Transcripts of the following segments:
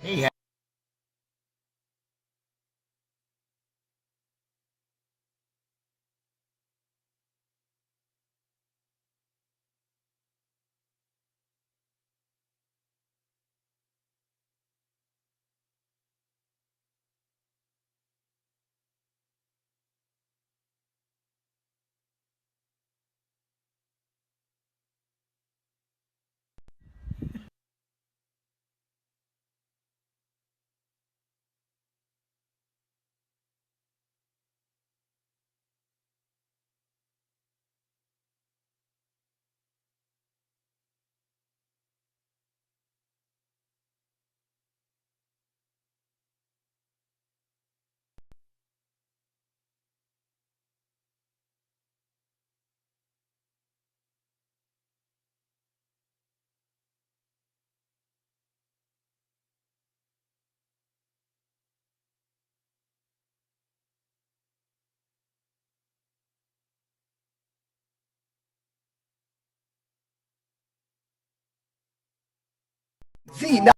Hey, the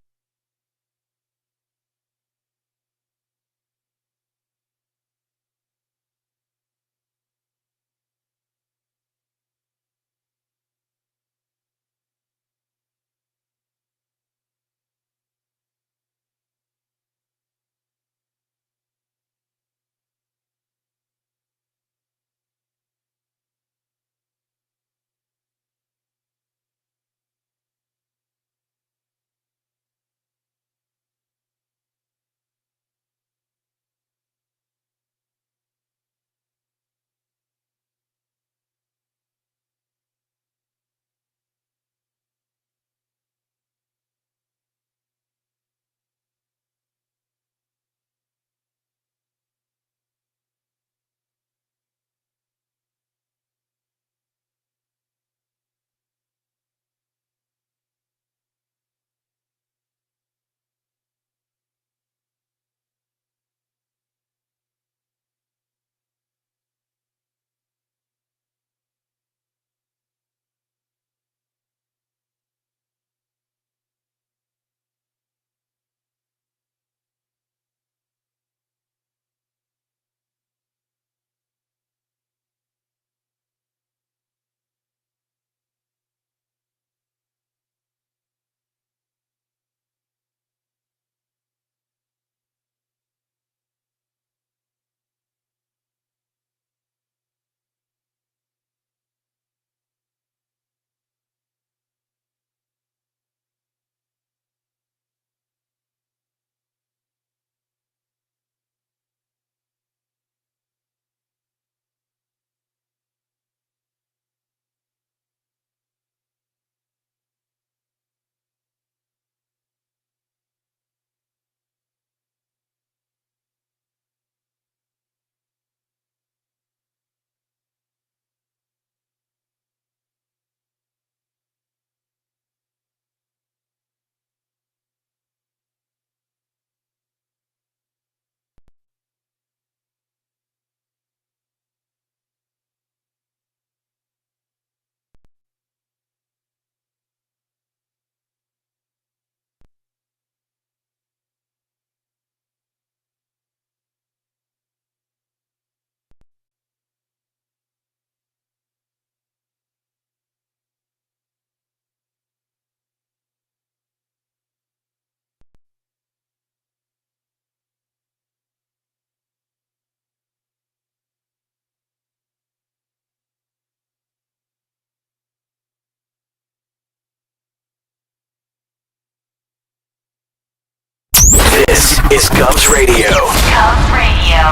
This is Cubs Radio. Cubs Radio.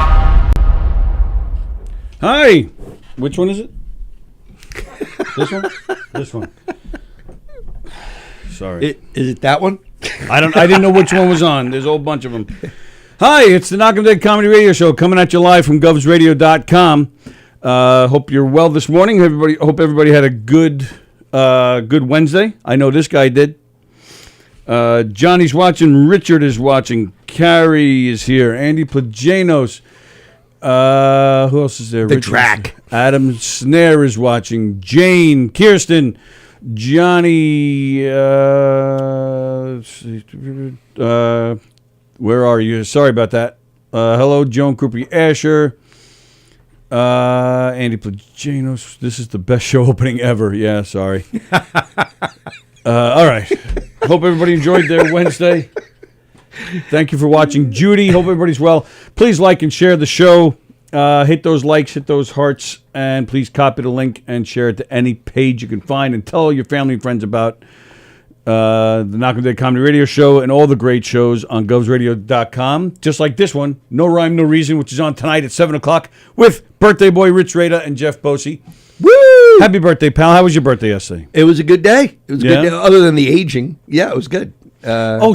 Hi. Which one is it? This one? This one. Sorry. Is it that one? I didn't know which one was on. There's a whole bunch of them. Hi, it's the Knockem Dead Comedy Radio Show coming at you live from govsradio.com. Hope you're well this morning. Hope everybody had a good Wednesday. I know this guy did. Johnny's watching. Richard is watching. Carrie is here. Andy Plajanos. Who else is there? The Drac. Adam Snare is watching. Jane, Kirsten, Johnny, where are you? Sorry about that. Hello, Joan Krupe Asher. Andy Plagianos. This is the best show opening ever. Yeah, sorry. All right. Hope everybody enjoyed their Wednesday. Thank you for watching. Judy, hope everybody's well. Please like and share the show. Hit those likes, hit those hearts, and please copy the link and share it to any page you can find. And tell your family and friends about the Knockem Dead Comedy Radio Show and all the great shows on govsradio.com. Just like this one, No Rhyme, No Reason, which is on tonight at 7 o'clock with birthday boy Rich Rada and Jeff Bosey. Woo! Happy birthday, pal. How was your birthday yesterday? It was a good day. It was a Yeah? good day. Other than the aging. Yeah, it was good.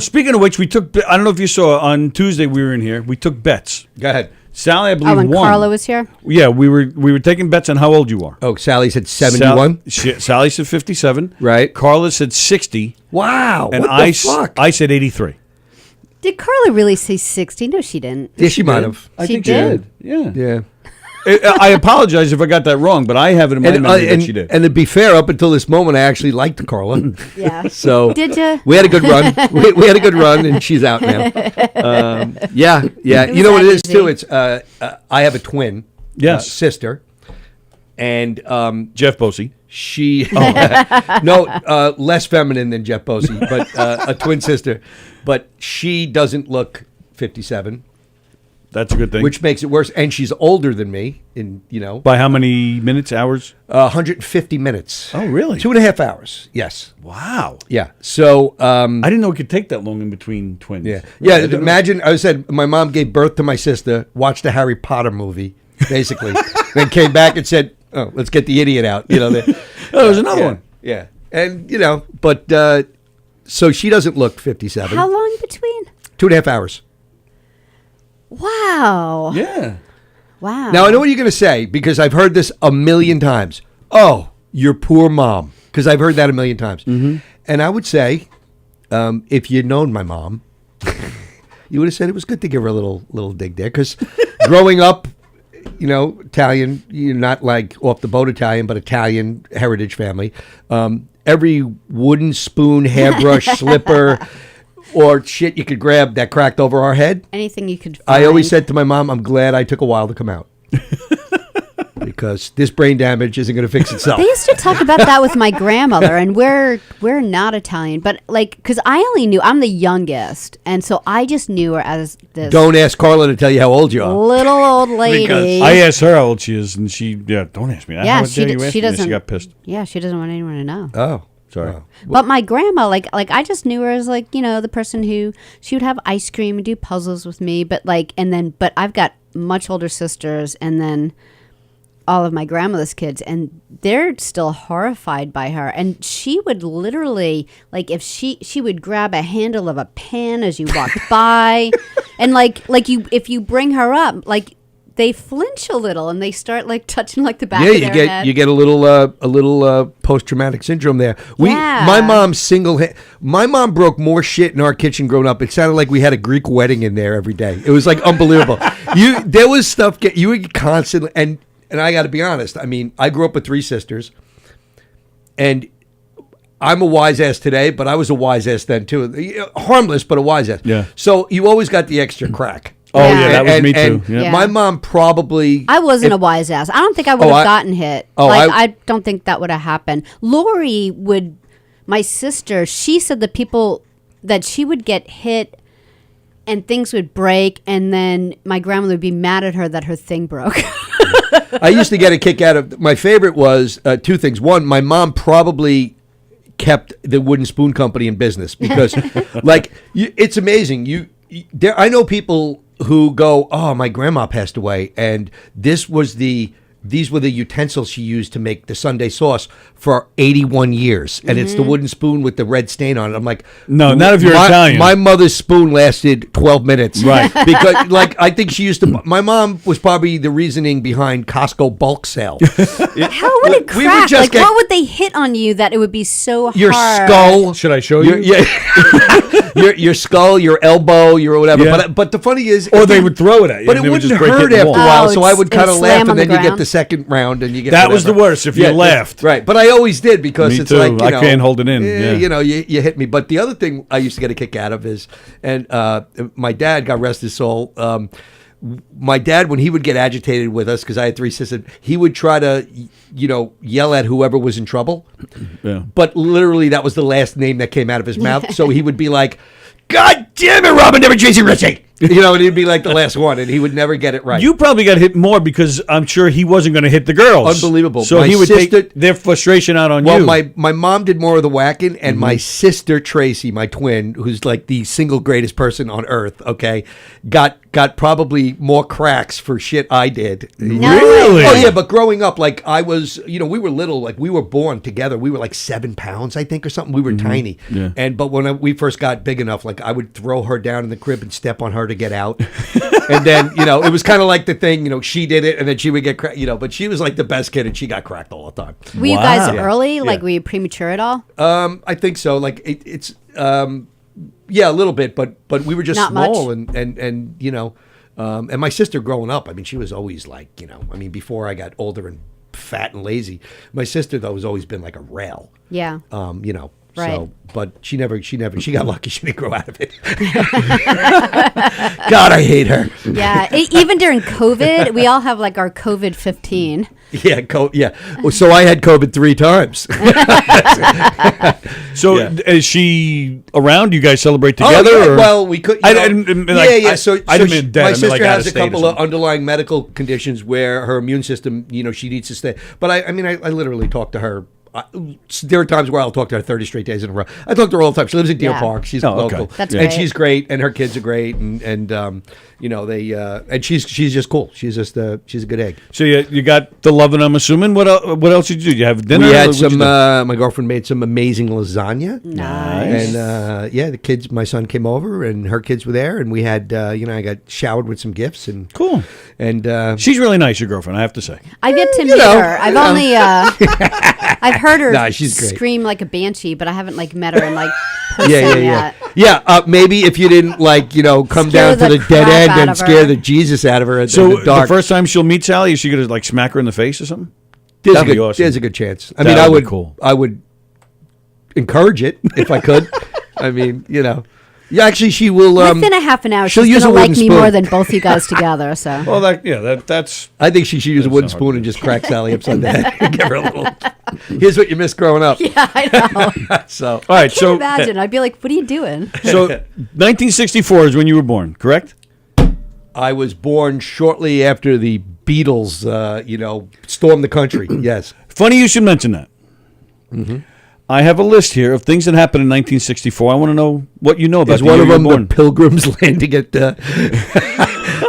Speaking of which, we took, I don't know if you saw, on Tuesday we were in here, we took bets. Go ahead. Sally, I believe, when won. Carla was here? Yeah, we were taking bets on how old you are. Oh, Sally said 71? Sally said 57. Right. Carla said 60. Wow. And what the fuck? I said 83. Did Carla really say 60? No, she didn't. Yeah, she might have. I She think did? Yeah. Yeah. I apologize if I got that wrong, but I have it in my memory that she did. And to be fair, up until this moment, I actually liked Carla. Yeah. So Did you? we had a good run. We had a good run, and she's out now. Yeah. It You know what was it is that too? easy. It's I have a twin, Yes. sister, and Jeff Bosey. she less feminine than Jeff Bosey, but a twin sister. But she doesn't look 57, That's a good thing. which makes it worse. And she's older than me By how many minutes, hours? 150 minutes. Oh, really? 2.5 hours. Yes. Wow. Yeah. So I didn't know it could take that long in between twins. yeah. Really, I didn't know. Imagine I said my mom gave birth to my sister, watched the Harry Potter movie, basically, then came back and said, "Oh, let's get the idiot out." Oh, there's another one. Yeah. And but so she doesn't look 57. How long between? 2.5 hours. Wow. Yeah. Wow. Now I know what you're going to say because I've heard this a million times. Oh, your poor mom, because I've heard that a million times. Mm-hmm. And I would say, if you'd known my mom, you would have said it was good to give her a little dig there. Because growing up, Italian, you're not like off the boat Italian, but Italian heritage family. Every wooden spoon, hairbrush, slipper, or shit you could grab that cracked over our head. Anything you could find. I always said to my mom, I'm glad I took a while to come out. Because this brain damage isn't going to fix itself. They used to talk about that with my grandmother, and we're not Italian, but because I only knew, I'm the youngest, and so I just knew her as this Don't ask Carla to tell you how old you are. little old lady. I asked her how old she is, and don't ask me that. Yeah, How she dare you ask she me that? doesn't. She got pissed. Yeah, she doesn't want anyone to know. Oh. Sorry. Oh. But my grandma, like I just knew her as the person who she would have ice cream and do puzzles with me, but I've got much older sisters, and then all of my grandmother's kids, and they're still horrified by her. And she would literally, if she would grab a handle of a pan as you walked by, and if you bring her up, they flinch a little and they start touching the back of their head. you get a little post traumatic syndrome there. Yeah. My mom broke more shit in our kitchen growing up. It sounded like we had a Greek wedding in there every day. It was unbelievable. There was stuff you would constantly and I got to be honest. I mean, I grew up with 3 sisters, and I'm a wise ass today, but I was a wise ass then too. Harmless, but a wise ass. Yeah. So you always got the extra crack. Oh, Yeah. yeah, that was And- me too. and Yeah. My mom probably. I wasn't a wise ass. I don't think I would have gotten hit. I don't think that would have happened. Lori my sister, she said that she would get hit and things would break, and then my grandmother would be mad at her that her thing broke. I used to get a kick out of. My favorite was 2 things. One, my mom probably kept the wooden spoon company in business because, it's amazing. I know people who go, "Oh, my grandma passed away, and these were the utensils she used to make the Sunday sauce for 81 years, and it's the wooden spoon with the red stain on it." I'm like, No, not if you're Italian. My mother's spoon lasted 12 minutes, Right? Because I think she used to. My mom was probably the reasoning behind Costco bulk sale. How would it We would crack? just get- what would they hit on you that it would be so hard? Your skull. Should I show you? Your skull, your elbow, your whatever. Yeah. But the funny is, Or they would throw it at you. But and it they would wouldn't just break hurt in the after a wall. while, Oh, so I would it would kind of laugh, slam on and then the you get ground. the second round and you get That was whatever. the worst, if you laughed. Right, but I always did because Me it's too. like, you I know, can't hold it in, yeah. You know, you hit me. But the other thing I used to get a kick out of is, and my dad, God rest his soul, my dad, when he would get agitated with us, because I had 3 sisters, he would try to, yell at whoever was in trouble. Yeah. But literally, that was the last name that came out of his mouth. So he would be like, "God damn it, Robin, never Tracy Richie." And he'd be like the last one, and he would never get it right. You probably got hit more because I'm sure he wasn't going to hit the girls. Unbelievable. So My he would sister- take their frustration out on Well, you. my mom did more of the whacking, and my sister Tracy, my twin, who's like the single greatest person on earth, okay, got probably more cracks for shit I did. No Really? Oh yeah, but growing up, like I was, we were little, like we were born together. We were like 7 pounds, I think, or something. We were tiny, Yeah. but when we first got big enough, like I would throw her down in the crib and step on her to get out. And then, it was kind of like the thing, she did it and then she would get cracked, but she was like the best kid and she got cracked all the time. Were you Wow. guys Yeah. early? Like, Yeah. were you premature at all? I think so. Like it's yeah, a little bit, but we were just Not small much. and my sister growing up, I mean, she was always like, before I got older and fat and lazy, my sister though has always been like a rail. Yeah. Right. So, but she got lucky she didn't grow out of it. God, I hate her. Yeah. Even during COVID, we all have like our COVID 15. Yeah, so I had COVID 3 times. So Yeah. is she around? Do you guys celebrate together? Oh, yeah. Or? Well, we could. I didn't mean like- yeah. I So didn't mean dead. I my meant sister like out has of a state or couple of something. underlying medical conditions where her immune system, she needs to stay. But I literally talk to her. There are times where I'll talk to her 30 straight days in a row. I talk to her all the time. She lives in Deer Yeah. Park. She's Oh, okay. local, That's and great. she's great, and her kids are great, and they and she's just cool. She's just she's a good egg. So you got the loving, I'm assuming. What else did you do? Did you have dinner? We or had what'd you some. do? My girlfriend made some amazing lasagna. Nice. And the kids, my son came over, and her kids were there, and we had, I got showered with some gifts, and Cool. and She's really nice, your girlfriend, I have to say. I've yet to meet her. I've only, I've heard her Nah, she's great. scream like a banshee, but I haven't like met her in like person yet. Maybe if you didn't come Scare down to the the dead crap end out and of scare her. the Jesus out of her in So the dark. the first time she'll meet Sally, is she going to like smack her in the face or something? there's, a that'd be good, awesome. there's a good chance. I That mean, I would would be cool. I would encourage it if I could. I mean, Yeah, actually, she will. Within a half an hour, she'll she's use gonna a wooden like me spoon. more than both you guys together. So Well, that's I think she should use a That's wooden not hard spoon to and do. just crack Sally upside the head. Give her a little. Here's what you missed growing up. yeah, I know. So all right. Can't So imagine. I'd be like, "What are you doing?" so 1964 is when you were born, correct? I was born shortly after the Beatles, stormed the country. Yes. Funny you should mention that. I have a list here of things that happened in 1964. I want to know what you know about Is the one year of you them were born. the Pilgrims landing at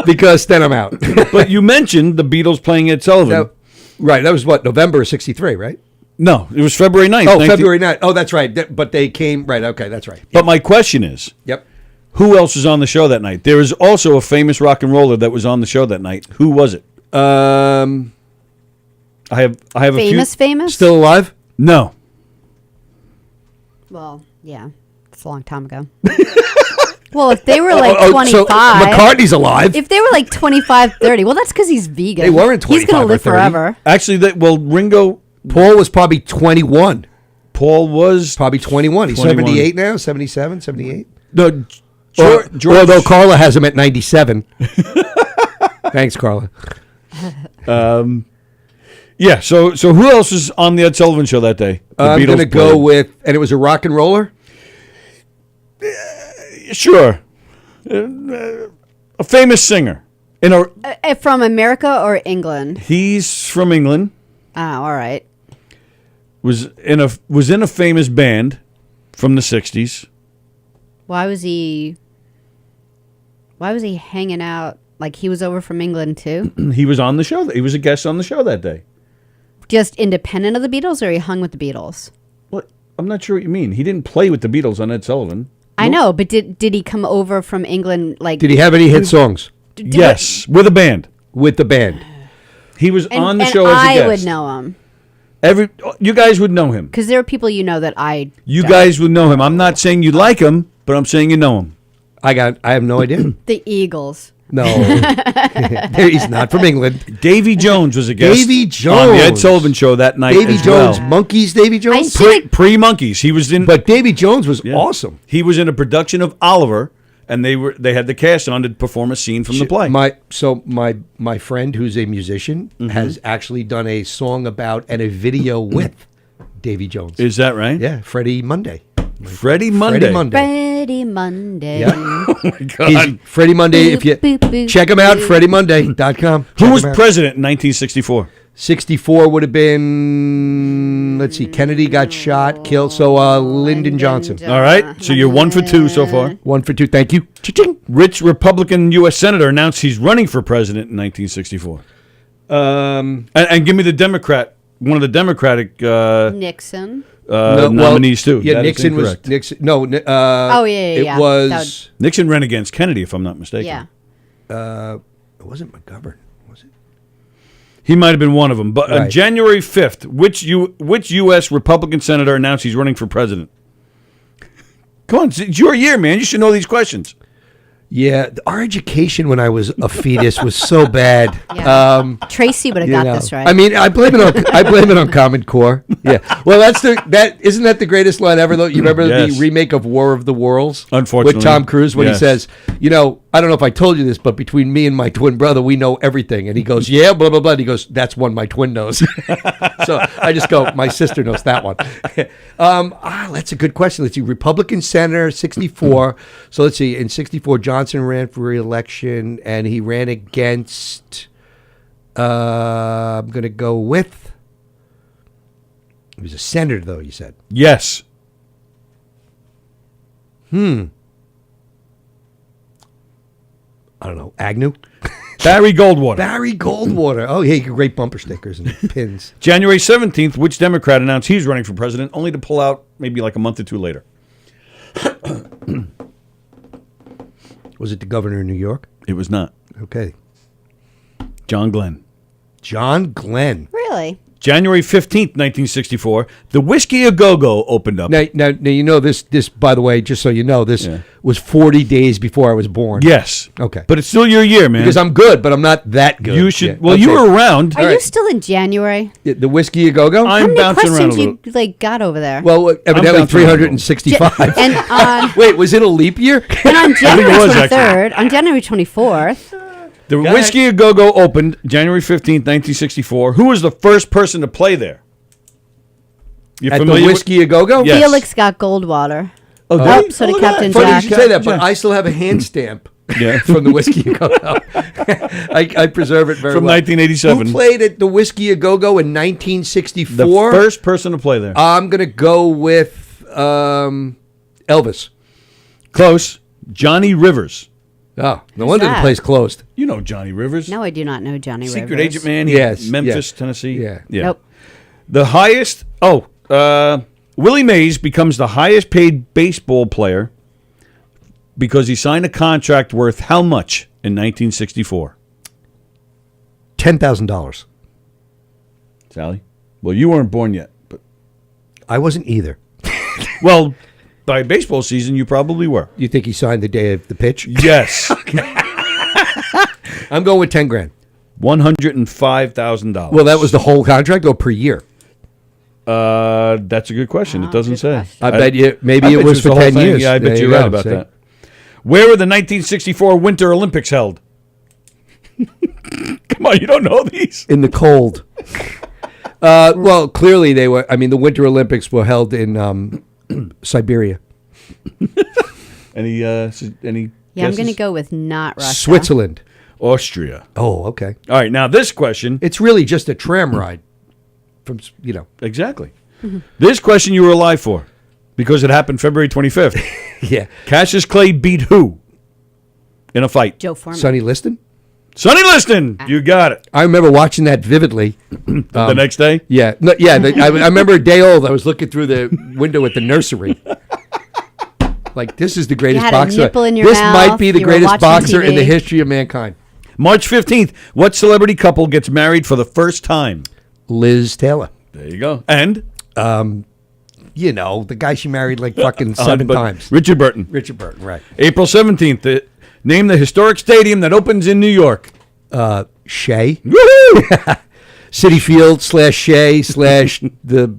because then I'm out. But you mentioned the Beatles playing Ed Sullivan. That- right. That was what, November of 63, right? No, it was February 9th. Oh, 19 February 9th. Oh, that's right. But they came, right. Okay, that's right. But my question is, Yep. who else was on the show that night? There is also a famous rock and roller that was on the show that night. Who was it? I have a few. Famous? Still alive? No. Well, yeah, it's a long time ago. Well, if they were like So 25, McCartney's alive. if they were like 25, 30, well, that's because he's vegan. They weren't He's 25 gonna or live 30. forever. Actually, Ringo, Paul was probably 21. Paul was Probably 21. He's 21. 78 now, 77, 78. no. George, Although Carla has him at 97. Thanks, Carla. Yeah. So who else was on the Ed Sullivan show that day? The I'm Beatles going to go played. with, and it was a rock and roller? Sure. A famous singer. From America or England? He's from England. Oh, all right. Was in a famous band from the 60s. Why was he hanging out? Like he was over from England too? He was on the show. He was a guest on the show that day. Just independent of the Beatles, or he hung with the Beatles? What? I'm not sure what you mean. He didn't play with the Beatles on Ed Sullivan. I know, but did he come over from England? Like, Did he have any hit songs Yes, with a band. with the band? He was And, on the and show as a I guest. would know him You guys would know him. because there are people that I. You don't. guys would know him. I'm not saying you like him, but I'm saying you know him. I have no idea. The Eagles. No, he's not from England. Davy Jones was a guest. Davy on Jones. the Ed Sullivan Show that night. Davy as Jones, well. Monkeys. Davy Jones. Pre-Monkeys. He was in. But Davy Jones was Yeah. awesome. He was in a production of Oliver, and they had the cast on to perform a scene from the play. My friend who's a musician has actually done a song about and a video with Davy Jones. Is that right? Yeah, Freddie Monday. Freddie Monday. Freddie Monday. Freddie Monday. Yeah. Oh my God. He's Freddie Monday. If you Boop, boop, check him out, boop. FreddieMonday.com. Who was president in 1964? 64 would have been, let's see, Kennedy got shot, killed, so Lyndon Johnson. All right. So you're 1 for 2 so far. 1 for 2, thank you. Cha-ching. Rich Republican U.S. Senator announced he's running for president in 1964. And give me the Democrat, one of the Democratic Nixon. nominees too. Yeah, That is Nixon was, incorrect. Nixon, no. Oh, yeah, It yeah. was, Nixon ran against Kennedy, if I'm not mistaken. Yeah. it wasn't McGovern, was it? He might have been one of them. But on Right. January 5th, which U.S. Republican senator announced he's running for president? Come on, it's your year, man. You should know these questions. Yeah, our education when I was a fetus was so bad. Yeah. Tracy would have got this right. I mean, I blame it on Common Core. Yeah. Well, isn't that the greatest line ever though? You remember Yes. the remake of War of the Worlds? Unfortunately. With Tom Cruise when Yes. he says, I don't know if I told you this, but between me and my twin brother, we know everything. And he goes, yeah, blah, blah, blah. And he goes, that's one my twin knows. So I just go, my sister knows that one. That's a good question. Let's see. Republican Senator, 64. So let's see. In 64, Johnson ran for re-election, and he ran against, I'm going to go with, he was a senator, though, you said. Yes. I don't know, Agnew? Barry Goldwater. Barry Goldwater. Oh, yeah, great bumper stickers and pins. January 17th, which Democrat announced he's running for president, only to pull out maybe like a month or two later? Was it the governor of New York? It was not. Okay. John Glenn. John Glenn. really? January 15th, 1964, the Whiskey A Go-Go opened up. Now you know this, by the way, just so you know, this was 40 days before I was born. Yes. Okay. But it's still your year, man. Because I'm good, but I'm not that good. You should. Yeah, Well, okay. you were around. Are you still in January? The Whiskey A Go-Go? How I'm many bouncing around a questions little. you got over there? Well, evidently bouncing around a little. 365. and on Wait, was it a leap year? and on January was, 23rd, on January 24th, The ahead. Whiskey A Go-Go opened January 15th, 1964. Who was the first person to play there? You At the familiar Whiskey A Go-Go? Yes. Felix got Goldwater. Oh, Oh, did so did look at Captain that. Funny you Jack. should say that, but I still have a hand stamp from the Whiskey A Go-Go. I preserve it very From well. 1987. Who played at the Whiskey A Go-Go in The 1964? first person to play there. I'm going to go with Elvis. Close. Johnny Rivers. Oh, no wonder the that? place closed. You know Johnny Rivers. No, I do not know Johnny Secret Rivers. agent man. Yes, Memphis, yes. Tennessee. Yeah. Nope. The highest. Willie Mays becomes the highest paid baseball player because he signed a contract worth how much in 1964? $10,000. Sally? Well, you weren't born yet, but I wasn't either. well, by baseball season, you probably were. You think he signed the day of the pitch? Yes. I'm going with 10 grand. $105,000. Well, that was the whole contract or per year? That's a good question. It doesn't good say. question. I bet you, maybe I it bet was the for whole 10 thing. years. Yeah, I bet There you're you right go, about see? that. Where were the 1964 Winter Olympics held? Come on, you don't know these. In the cold. Well, clearly they were. I mean, the Winter Olympics were held in Siberia. Any Yeah, I'm guesses? going to go with not Russia. Switzerland. Austria. Oh, okay. All right, now this question. It's really just a tram ride from, Exactly. This question you were alive for because it happened February 25th. Yeah. Cassius Clay beat who in a fight? Joe Foreman. Sonny Liston? Sonny Liston. You got it. I remember watching that vividly. The next day? Yeah. No, yeah. I remember a day old. I was looking through the window at the nursery. Like, this is the greatest had a boxer. nipple in your This mouth, might be the you were greatest watching boxer in TV. the history of mankind. March 15th. What celebrity couple gets married for the first time? Liz Taylor. There you go. And? You know, the guy she married like fucking 7 but times. Richard Burton. Richard Burton, right. April 17th. Name the historic stadium that opens in New York. Shea. Woohoo! City Field / Shea / the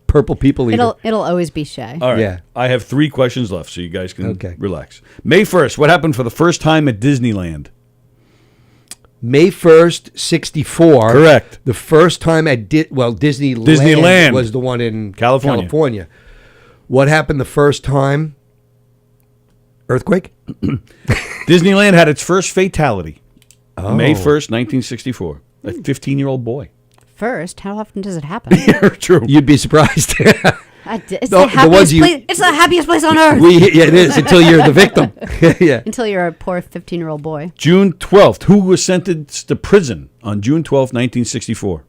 Purple People Eater. It'll always be Shay. All right. Yeah. I have 3 questions left, so you guys can Okay. relax. May 1st, what happened for the first time at Disneyland? May 1st, 64. Correct. The first time at Disneyland, Disneyland. was the one in California. What happened the first time? Earthquake? Disneyland had its first fatality. Oh. May 1st, 1964. A 15-year-old boy. First, how often does it happen? True. You'd be surprised. It's The- the the ones happiest you- place. It's the happiest place on earth. Yeah, it is until you're the victim. Yeah. Until you're a poor 15-year-old boy. June 12th. Who was sentenced to prison on June 12th, 1964?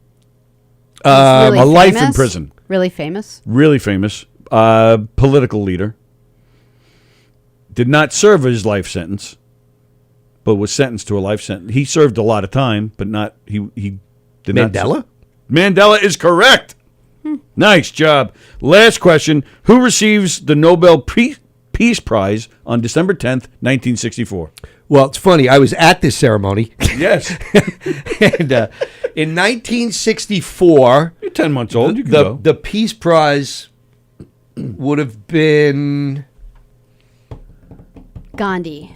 Really a life in famous? prison. Really famous. Really famous. Political leader. Did not serve his life sentence, but was sentenced to a life sentence. He served a lot of time, but not he did not. Mandela? Mandela is correct. Nice job. Last question. Who receives the Nobel Peace Prize on December 10th, 1964? Well, it's funny. I was at this ceremony. Yes. And in 1964, You're 10 months old. You can go. the Peace Prize would have been... Gandhi.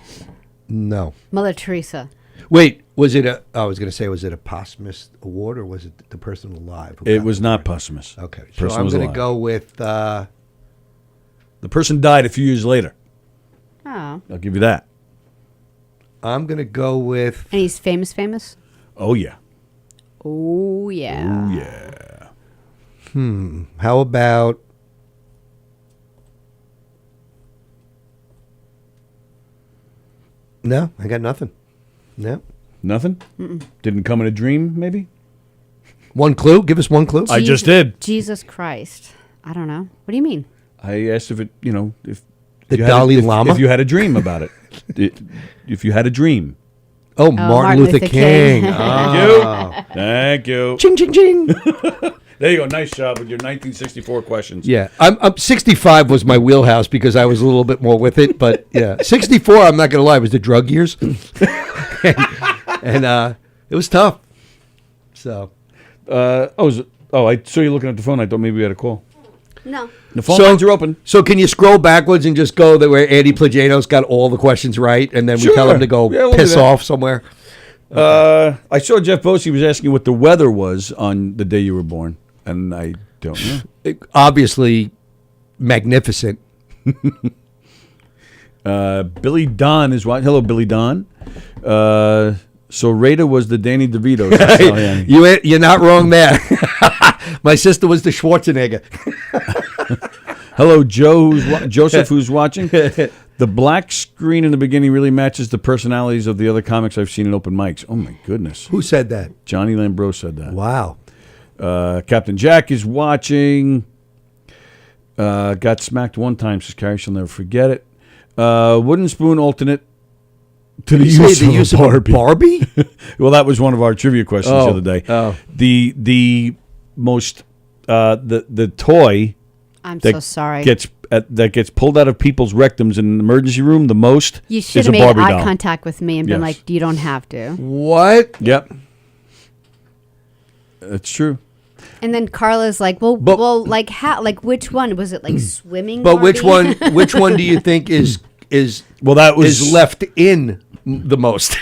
No. Mother Teresa. Wait, was it I was going to say, was it a posthumous award or was it the person alive? who It got was the not award? posthumous. Okay. So Person I'm was going to alive. go with... The person died a few years later. Oh. I'll give you that. I'm going to go with... And he's famous? Oh, yeah. Oh, yeah. Yeah. How about... No, I got nothing. No. Nothing? Didn't come in a dream, maybe? One clue? Give us one clue. I just did. Jesus Christ. I don't know. What do you mean? I asked if it, if The you had Dalai if- Lama? If you had a dream about it. If you had a dream. Oh, Martin Luther King. Oh. Thank you. Ching, ching, ching. There you go. Nice job with your 1964 questions. Yeah, I'm 65 was my wheelhouse because I was a little bit more with it. But yeah, 64, I'm not going to lie, was the drug years. and it was tough. So I saw you looking at the phone. I thought maybe we had a call. No. The phone So- lines are open. So can you scroll backwards and just go where Andy Plagano's got all the questions right, and then we tell him to go Yeah, we'll do piss that. off somewhere? I saw Jeff Bosey was asking what the weather was on the day you were born, and I don't know. Obviously, magnificent. Billy Don is watching. Hello, Billy Don. So Rada was the Danny DeVito. You're not wrong there. My sister was the Schwarzenegger. Hello, Joseph, who's watching. The black screen in the beginning really matches the personalities of the other comics I've seen in open mics. Oh, my goodness. Who said that? Johnny Lambro said that. Wow. Captain Jack is watching. Got smacked one time, says Carrie. She'll never forget it. Wooden spoon alternate to the use of a Barbie. Well, that was one of our trivia questions the other day. Oh. The most the toy I'm that so sorry. that gets pulled out of people's rectums in an emergency room the most You is should a have made Barbie eye doll. contact with me and been Yes. like, you don't have to. What? Yep, that's true. And then Carla's like, well, But- like how? Like which one? Was it like swimming? But which Barbie? one? Which one do you think is Well, that was is left in the most?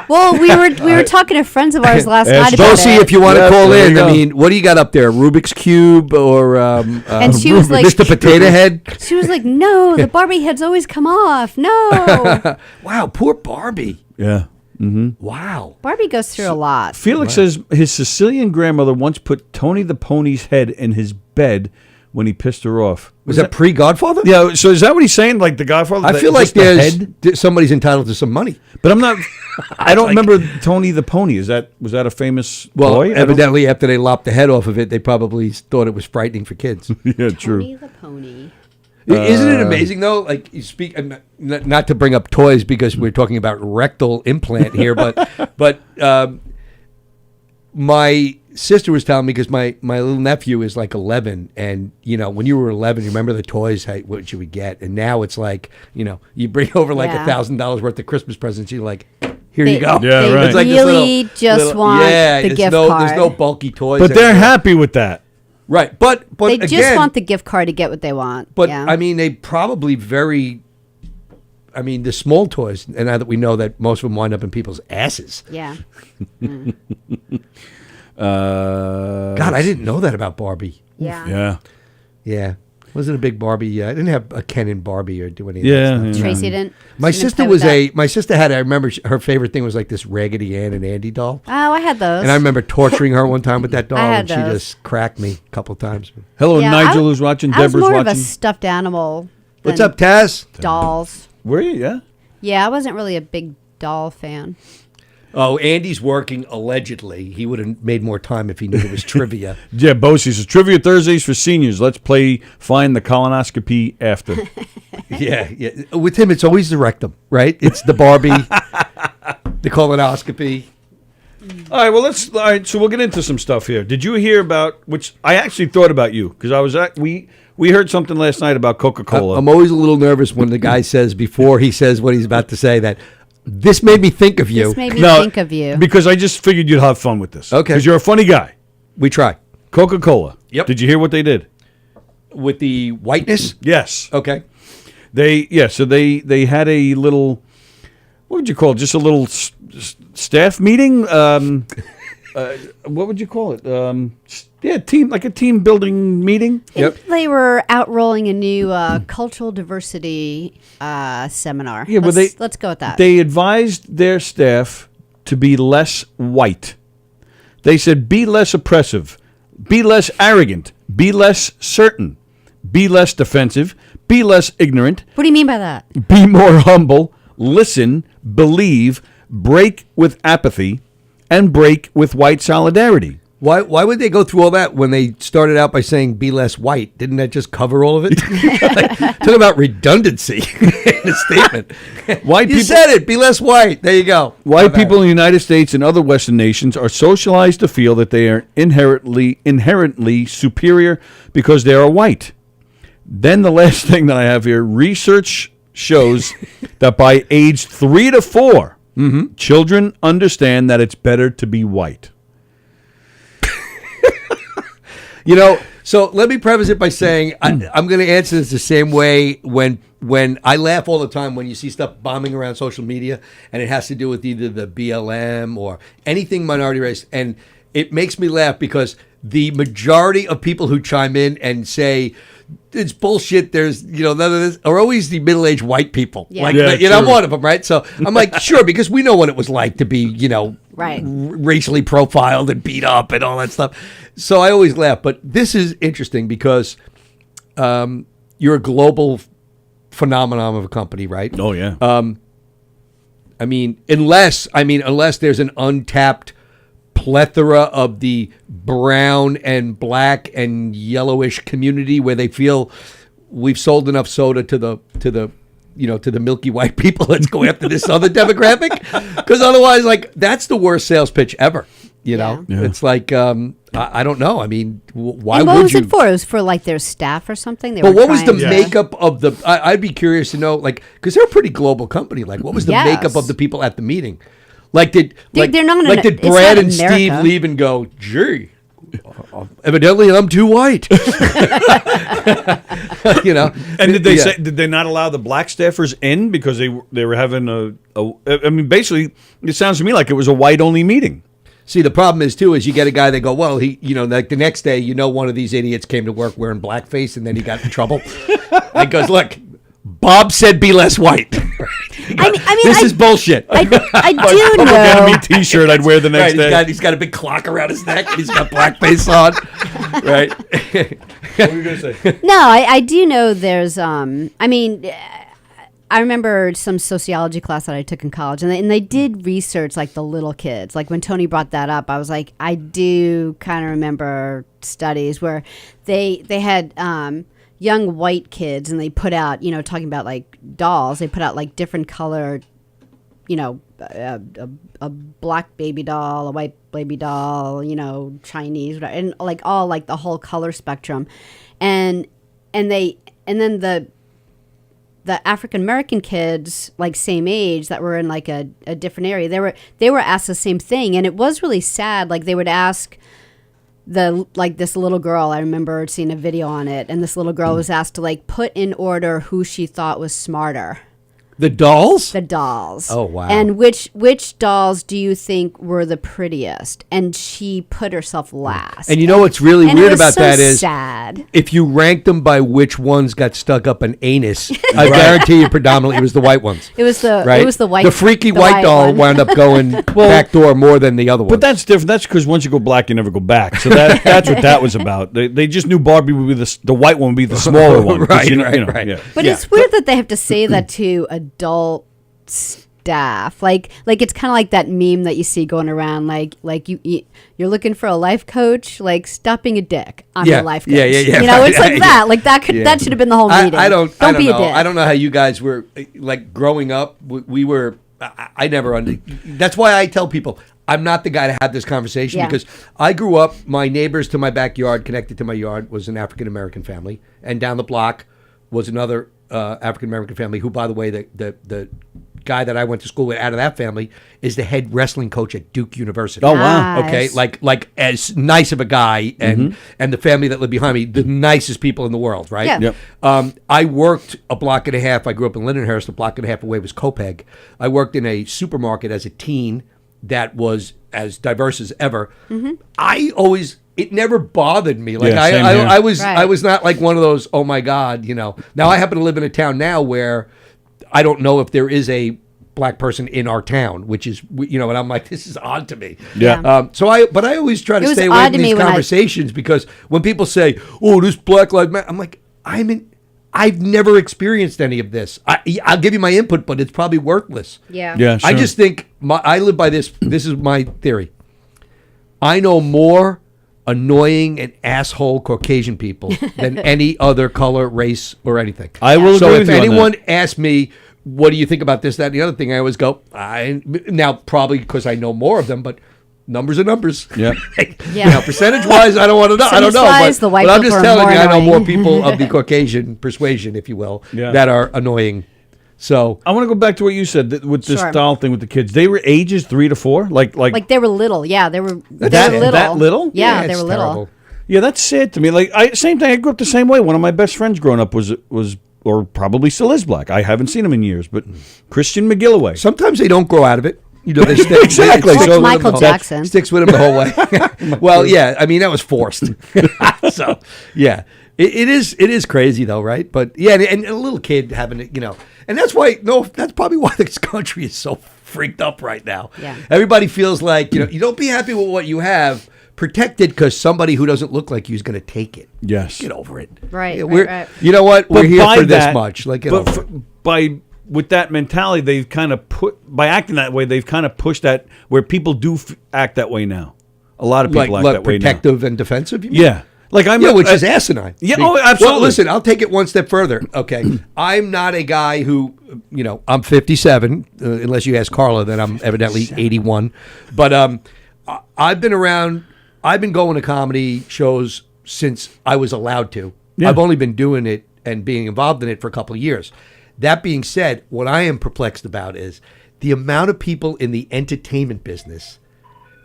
Well, we were talking to friends of ours last night about Josie, it. if you want to Yeah, call there in, you go. I mean, what do you got up there? Rubik's Cube or And she was like- Mr. Potato Head? She was like, no, the Barbie heads always come off. No. Wow, poor Barbie. yeah. Wow. Barbie goes through a lot. Felix says his Sicilian grandmother once put Tony the Pony's head in his bed when he pissed her off. Was that pre-Godfather? Yeah, so is that what he's saying? Like the Godfather? I feel like just the there's head? somebody's entitled to some money. But I'm not. I don't remember Tony the Pony. Was that a famous Well, toy? I don't- evidently, after they lopped the head off of it, they probably thought it was frightening for kids. yeah, true. Tony the Pony. Isn't it amazing though? Like you speak, not to bring up toys because we're talking about rectal implant here, but my sister was telling me, because my little nephew is like 11, and when you were 11, you remember the toys, what you would get, and now it's like you bring over like Yeah. $1,000 worth of Christmas presents. You're like, here you go. Yeah, they right. It's like this really just want the gift card. There's no bulky toys. But they're anymore. happy with that. Right, but They again, just want the gift card to get what they want. But yeah. I mean, they probably the small toys, and now that we know that most of them wind up in people's asses. yeah. God, I didn't know that about Barbie. Yeah. Yeah. Yeah, wasn't a big Barbie. I didn't have a Ken and Barbie or do any of that Yeah. stuff. yeah. Tracy didn't. My she didn't sister play was with that. my sister had, I remember her favorite thing was like this Raggedy Ann and Andy doll. Oh, I had those. And I remember torturing her one time with that doll, I had and she those. just cracked me a couple times. Hello, Yeah, Nigel, who's watching. I was Deborah's more watching. of a stuffed animal. What's than up, Taz? Dolls. Were you? Yeah. Yeah, I wasn't really a big doll fan. Oh, Andy's working allegedly. He would have made more time if he knew there was trivia. Yeah, Bosie says Trivia Thursdays for seniors. Let's play Find the Colonoscopy after. Yeah. With him, it's always the rectum, right? It's the Barbie, the colonoscopy. All right, so we'll get into some stuff here. Did you hear about, which I actually thought about you, because I was at, we heard something last night about Coca-Cola. I'm always a little nervous when the guy says, before he says what he's about to say, that this made me think of you. This made me No, think of you. Because I just figured you'd have fun with this. Okay. Because you're a funny guy. We try. Coca-Cola. Yep. Did you hear what they did? With the whiteness? Yes. Okay. So they had a little, what would you call it? Just a little staff meeting? What would you call it? A team building meeting. Yep. They were out rolling a new cultural diversity seminar. Yeah, well, let's go with that. They advised their staff to be less white. They said, be less oppressive, be less arrogant, be less certain, be less defensive, be less ignorant, What do you mean by that? be more humble, listen, believe, break with apathy, and break with white solidarity. Why would they go through all that when they started out by saying be less white? Didn't that just cover all of it? Talk about redundancy in a statement. White You people, said it. Be less white. There you go. white people in the United States and other Western nations are socialized to feel that they are inherently superior because they are white. Then the last thing that I have here, research shows that by age 3 to 4, children understand that it's better to be white. So let me preface it by saying I'm going to answer this the same way when I laugh all the time when you see stuff bombing around social media and it has to do with either the BLM or anything minority race. And it makes me laugh because the majority of people who chime in and say it's bullshit, there's none of this, are always the middle-aged white people. Yeah. Like, Yeah, I'm true. one of them, right? So I'm like, sure, because we know what it was like to be, Right. racially profiled and beat up and all that stuff. So I always laugh. But this is interesting because you're a global phenomenon of a company, right? Oh, yeah. Unless there's an untapped plethora of the brown and black and yellowish community where they feel we've sold enough soda to the milky white people. Let's go after this other demographic, because otherwise, like, that's the worst sales pitch ever. Yeah. It's like I don't know. I mean, why And would what was you? it for? It was for like their staff or something. They But were what was the trying to- makeup of the? I'd be curious to know, like, because they're a pretty global company. Like, what was the Yes. makeup of the people at the meeting? Like, did They're not like did it's not Brad and Steve America. leave and go, gee, evidently I'm too white. And did they Yeah. say, did they not allow the black staffers in because they were having I mean, basically, it sounds to me like it was a white only meeting. See, the problem is too is you get a guy that go, well, he, like the next day, one of these idiots came to work wearing blackface and then he got in trouble. And goes, look, Bob said be less white. I mean, This is bullshit. I do Public know. Enemy T-shirt I'd wear the next Right, day. he's got a big clock around his neck. He's got blackface on. Right. What were you going to say? No, I do know there's I remember some sociology class that I took in college, and they did research like the little kids. Like when Tony brought that up, I was like, I do kind of remember studies where they had young white kids, and they put out, talking about like dolls, they put out like different colored, a black baby doll, a white baby doll, Chinese, whatever, and like all like the whole color spectrum, and then the African American kids, like same age, that were in like a different area, they were asked the same thing, and it was really sad. Like they would ask this little girl, I remember seeing a video on it, and this little girl was asked to like put in order who she thought was smarter. The dolls? The dolls. Oh, wow. And which dolls do you think were the prettiest? And she put herself last. And you know what's really weird about that is sad. If you ranked them by which ones got stuck up an anus, I guarantee you predominantly it was the white ones. It was the white. The freaky white doll one. wound up going back door more than the other one. But that's different. That's because once you go black, you never go back. So that's what that was about. They just knew Barbie would be the white one would be the smaller one. Right. Yeah. But it's weird that they have to say that to adult staff. Like it's kind of like that meme that you see going around. Like you're looking for a life coach. Like, stop being a dick. I'm your life coach. Yeah. It's like that. Like that should have been the whole meeting. I don't be know. a dick. I don't know how you guys were like growing up. We were. I never under. That's why I tell people I'm not the guy to have this conversation because I grew up. My neighbors to my backyard, connected to my yard, was an African American family, and down the block was another African American family. Who, by the way, the guy that I went to school with out of that family is the head wrestling coach at Duke University. Oh wow! Okay, like as nice of a guy, and the family that lived behind me, the nicest people in the world, right? Yeah. Yep. I worked a block and a half. I grew up in Lindenhurst. A block and a half away was Copeg. I worked in a supermarket as a teen that was as diverse as ever. It never bothered me. Like same here. I was Right. I was not like one of those. Oh my God, Now I happen to live in a town now where I don't know if there is a black person in our town, which is, and I'm like, this is odd to me. Yeah. But I always try to It was stay away odd from to me these when conversations because when people say, "Oh, this Black Lives Matter," I'm like, I've never experienced any of this. I'll give you my input, but it's probably worthless. Yeah. Yeah. Sure. I just think I live by this. This is my theory. I know more annoying and asshole Caucasian people than any other color, race, or anything. I will So agree if with you on anyone that. asks me, what do you think about this, that, and the other thing, I always go, now probably because I know more of them, but numbers are numbers. Yeah. Yeah. Percentage-wise, I don't want to know. I don't know. Percentage-wise, the white but I'm people just are telling more you, I know more annoying. people of the Caucasian persuasion, if you will, Yeah. that are annoying. So I want to go back to what you said with this Sure. doll thing with the kids. They were ages 3 to 4, like Like they were little. Yeah, they were That- little. that little? Yeah, they it's were little. terrible. Yeah, that's sad to me. Like same thing. I grew up the same way. One of my best friends growing up was or probably still is black. I haven't seen him in years, but Christian McGilloway. Sometimes they don't grow out of it. They stay Exactly. it sticks So- with them Michael the whole- Jackson. sticks with him the whole way. Well, yeah, I mean that was forced. So yeah, it is crazy though, right? But yeah, and a little kid having it, and that's why that's probably why this country is so freaked up right now. Yeah. Everybody feels like you don't be happy with what you have. Protect it because somebody who doesn't look like you is going to take it. Yes. Get over it. Right, Yeah, right. You know what? We're here by for this that- much. Like, get but over it. with that mentality, they've kind of by acting that way, they've kind of pushed that where people do act that way now. A lot of people act that way now. Protective and defensive. You mean? Yeah. Like I'm Yeah, which is asinine. Yeah, Well, absolutely. listen, I'll take it one step further. Okay, I'm not a guy who, I'm 57. Unless you ask Carla, then I'm evidently 81. But I've been around. I've been going to comedy shows since I was allowed to. Yeah. I've only been doing it and being involved in it for a couple of years. That being said, what I am perplexed about is the amount of people in the entertainment business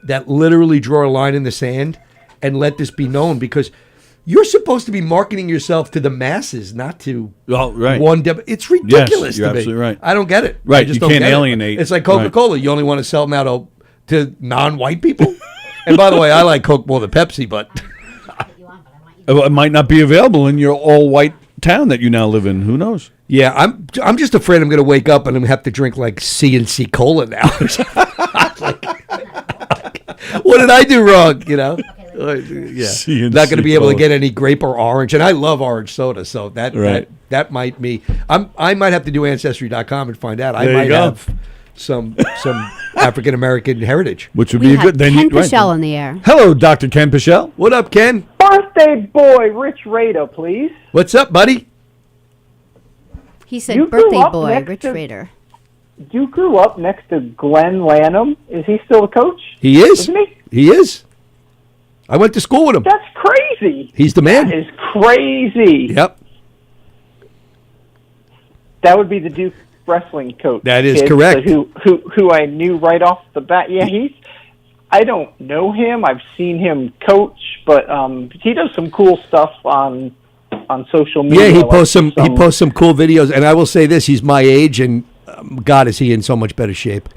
that literally draw a line in the sand and let this be known, because you're supposed to be marketing yourself to the masses, not to right. one. It's ridiculous. you're to me. absolutely right. I don't get it. Right, I just you don't can't get it. alienate. It's like Coca-Cola. You only want to sell them out to non-white people. And by the way, I like Coke more than Pepsi, but It might not be available in your all-white town that you now live in. Who knows? yeah, I'm just afraid I'm going to wake up and I'm going to have to drink like C&C Cola now. What did I do wrong? Yeah, C&C not going to be able to Cola. get any grape or orange, and I love orange soda, so Right. that might be. I might have to do ancestry.com and find out. I There you might go. have some African American heritage. Which would We be a have good. Then Ken you, right. Pichelle in the air. Hello, Dr. Ken Pichelle. What up, Ken? Birthday boy, Rich Rado, please. What's up, buddy? He said, You grew "Birthday up boy, next Rich to- Raider." you grew up next to Glenn Lanham. Is he still a coach? He is. Isn't he? He is. I went to school with him. That's crazy. He's the man. That is crazy. Yep. That would be the Duke wrestling coach. That is kid, correct. Who I knew right off the bat. Yeah, I don't know him. I've seen him coach, but he does some cool stuff on social media. Yeah, he posts some cool videos, and I will say this: he's my age, and God, is he in so much better shape?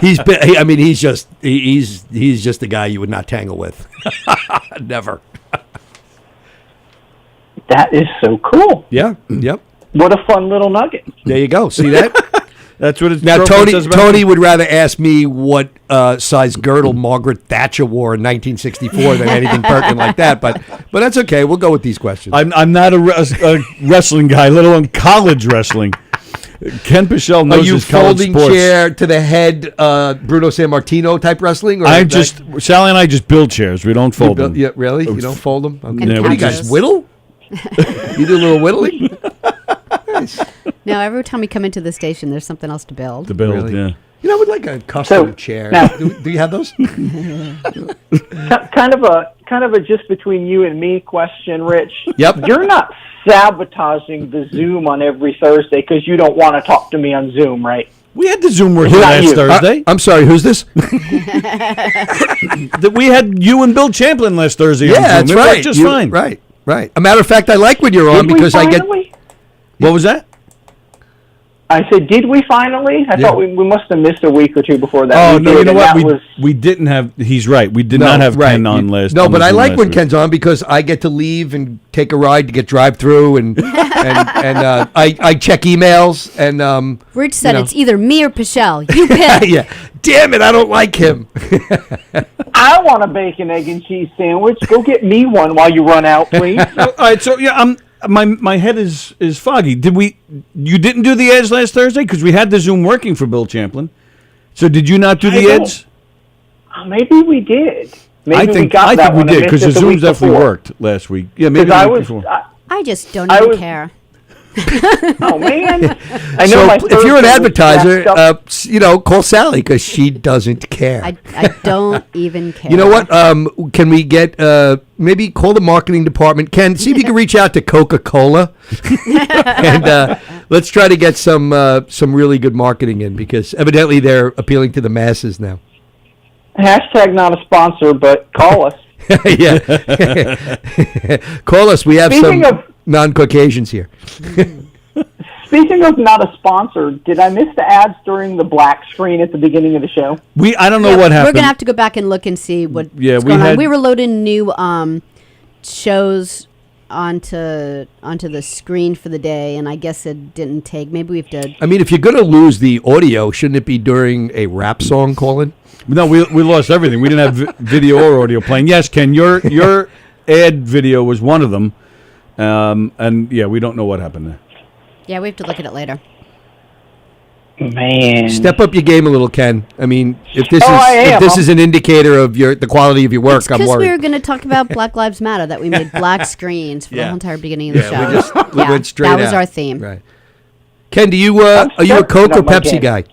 He's just the guy you would not tangle with. Never. That is so cool. Yeah. Yep. What a fun little nugget. There you go. See that? That's what it's Now, girlfriend says about Tony me. would rather ask me what size girdle Margaret Thatcher wore in 1964 than anything pertinent like that. But that's okay. We'll go with these questions. I'm not a wrestling guy, let alone college wrestling. Ken Pichelle Are knows you his college folding sports. chair to the head, Bruno Sammartino type wrestling? Or Sally and I just build chairs. We don't fold them. Yeah, really? You don't fold them? Okay. And Yeah, What do you guys couches. whittle? You do a little whittling? Nice. No, every time we come into the station, there's something else to build. To build, Really? yeah. You know, I would like a custom So, chair. now- Do you have those? Kind of a just between you and me question, Rich. Yep. You're not sabotaging the Zoom on every Thursday because you don't want to talk to me on Zoom, right? We had the Zoom working Not last you. Thursday. I'm sorry, who's this? We had you and Bill Champlin last Thursday. on Yeah, Zoom. that's It worked right. just You- fine. Right. A matter of fact, I like when you're on Did we because I get. finally? What was that? I said, did we finally? I Yeah. thought we must have missed a week or two before that. Oh, We no, did, you know and what? that We didn't have, he's right. We did not have Ken on last. No, on but the I Zoom like last when week. Ken's on because I get to leave and take a ride to get drive through and I check emails and Rich said You know. it's either me or Pichelle. You pick. yeah. Damn it, I don't like him. I want a bacon, egg, and cheese sandwich. Go get me one while you run out, please. All right, so yeah, my head is foggy. You didn't do the ads last Thursday because we had the Zoom working for Bill Champlin. So did you not do the I don't- ads? Maybe we did. Maybe I we think got that we one. I did missed because the it Zooms week definitely before. worked last week. Yeah, maybe Because the I week was, before. I just don't I even was- care. oh man! I know So my if you're an Thursday was advertiser, jacked up. call Sally because she doesn't care. I don't even care. You know what? Can we get maybe call the marketing department? Ken, see if you can reach out to Coca-Cola, and let's try to get some really good marketing in because evidently they're appealing to the masses now. Hashtag not a sponsor, but call us. Yeah, call us. We have Speaking some of- non-Caucasians here. Speaking of not a sponsor, did I miss the ads during the black screen at the beginning of the show? I don't know Yeah, what happened. We're gonna have to go back and look and see what's Yeah, we going on. had- We were loading new shows onto the screen for the day, and I guess it didn't take. Maybe we've done. I mean, if you're going to lose the audio, shouldn't it be during a rap song, Colin? No, we lost everything. We didn't have video or audio playing. Yes, Ken, your ad video was one of them, and yeah, we don't know what happened there. Yeah, we have to look at it later. Man. Step up your game a little, Ken. I mean, if this I am. is an indicator of the quality of your work, I'm Because worried. we were going to talk about Black Lives Matter, that we made black screens for the whole entire beginning of the show. we went straight that was out. our theme. Right. Ken, are you a stepping Coke or up my Pepsi game. guy?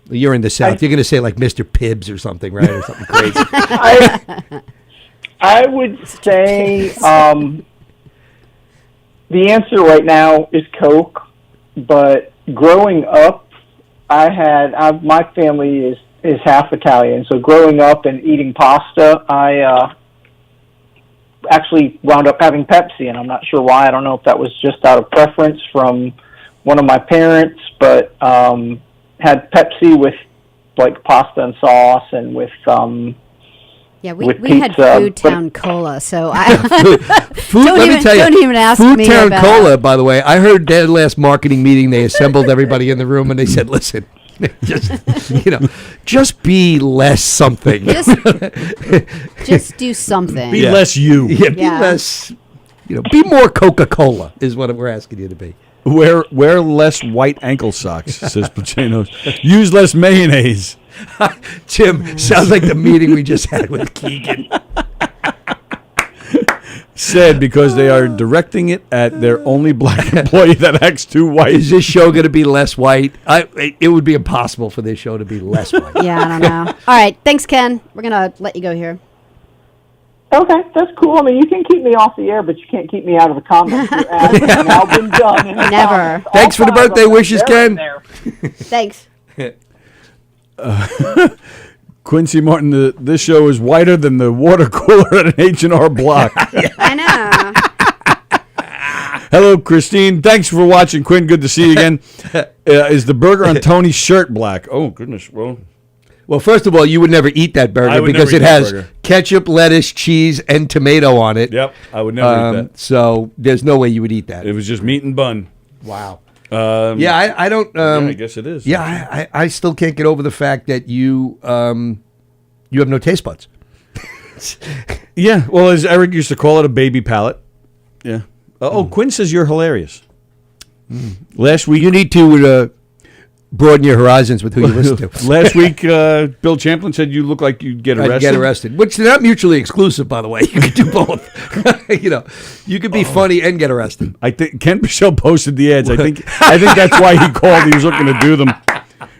You're in the South. You're going to say like Mr. Pibbs or something, right? Or something crazy. I would say the answer right now is Coke, but growing up, my family is half Italian, so growing up and eating pasta, I actually wound up having Pepsi, and I'm not sure why. I don't know if that was just out of preference from one of my parents, but had Pepsi with like pasta and sauce and with Yeah, with we had pizza, Food but- Town Cola, so I Let me tell you, don't even ask Food me Town about Cola, by the way, I heard their last marketing meeting, they assembled everybody in the room and they said, listen, just be less something. just do something. Be less you. Yeah, be Yeah. less, be more Coca-Cola is what we're asking you to be. Wear less white ankle socks, says Pacenos. Use less mayonnaise. Jim, sounds like the meeting we just had with Keegan. said because they are directing it at their only black employee that acts too white. Is this show going to be less white? It would be impossible for this show to be less white. Yeah, I don't know. All right, thanks, Ken. We're gonna let you go here. Okay, that's cool. I mean, you can keep me off the air, but you can't keep me out of the comments. Your ads have now been done. In the Never. comments. Thanks for the All five birthday of them, wishes, they're in Ken. there. Thanks. Quincy Martin, this show is whiter than the water cooler at an H&R Block. I know. Hello, Christine. Thanks for watching, Quinn. Good to see you again. Is the burger on Tony's shirt black? Oh, goodness. Well, first of all, you would never eat that I burger would because never it eat that has burger. ketchup, lettuce, cheese, and tomato on it. Yep, I would never eat that. So there's no way you would eat that. It was just meat and bun. Wow. Yeah, I don't. I guess it is. Yeah, I still can't get over the fact that you have no taste buds. Yeah, well, as Eric used to call it, a baby palate. Yeah. Quinn says you're hilarious. Last week, You need to broaden your horizons with who you listen to. last week, Bill Champlin said you look like you'd get I'd arrested. get arrested, which they're not mutually exclusive, by the way. You could do both. You could be funny and get arrested. I think Ken Michelle posted the ads. I think that's why he called. He was looking to do them.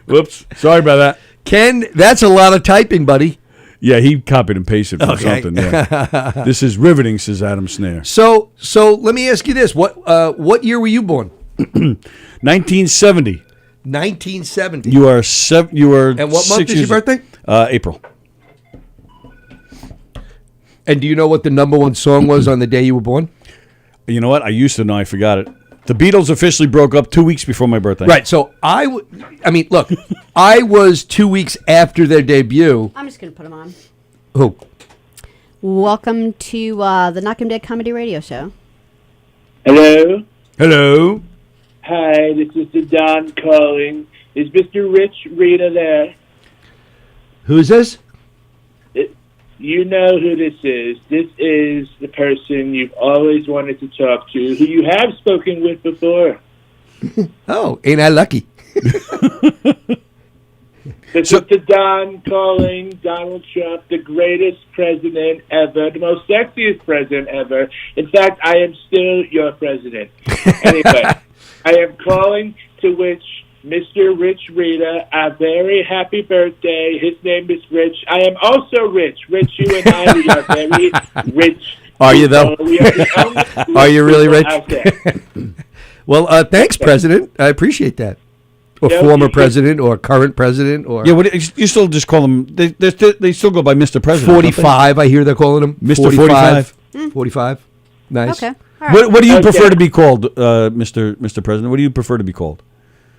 Whoops, sorry about that. Ken, that's a lot of typing, buddy. Yeah, he copied and pasted from Okay. something. Yeah. This is riveting, says Adam Snare. So let me ask you this: what year were you born? 1970. 1970. You are You are. And what month 6 is your years- birthday? April. And do you know what the number one song was on the day you were born? You know what? I used to know. I forgot it. The Beatles officially broke up 2 weeks before my birthday. Right. So look, I was 2 weeks after their debut. I'm just gonna put them on. Who? Welcome to the Knockem Dead Comedy Radio Show. Hello. Hello. Hi, this is the Don calling. Is Mr. Rich Rita there? Who's this? You know who this is. This is the person you've always wanted to talk to, who you have spoken with before. Oh, ain't I lucky? This is the Don calling Donald Trump, the greatest president ever, the most sexiest president ever. In fact, I am still your president. Anyway, I am calling to wish Mr. Rich Rita a very happy birthday. His name is Rich. I am also rich. Rich, you and I, we are very rich. Are you, though? We are the only Are you really people rich? out there. Well, thanks, President. I appreciate that. Or Yeah, former you should- president, or current president, or Yeah, you still just call them. They still go by Mr. President. don't they? 45. I hear they're calling him Mr. 45. 45. Nice. Okay. All right. What do you Okay. prefer to be called, Mr. President? What do you prefer to be called?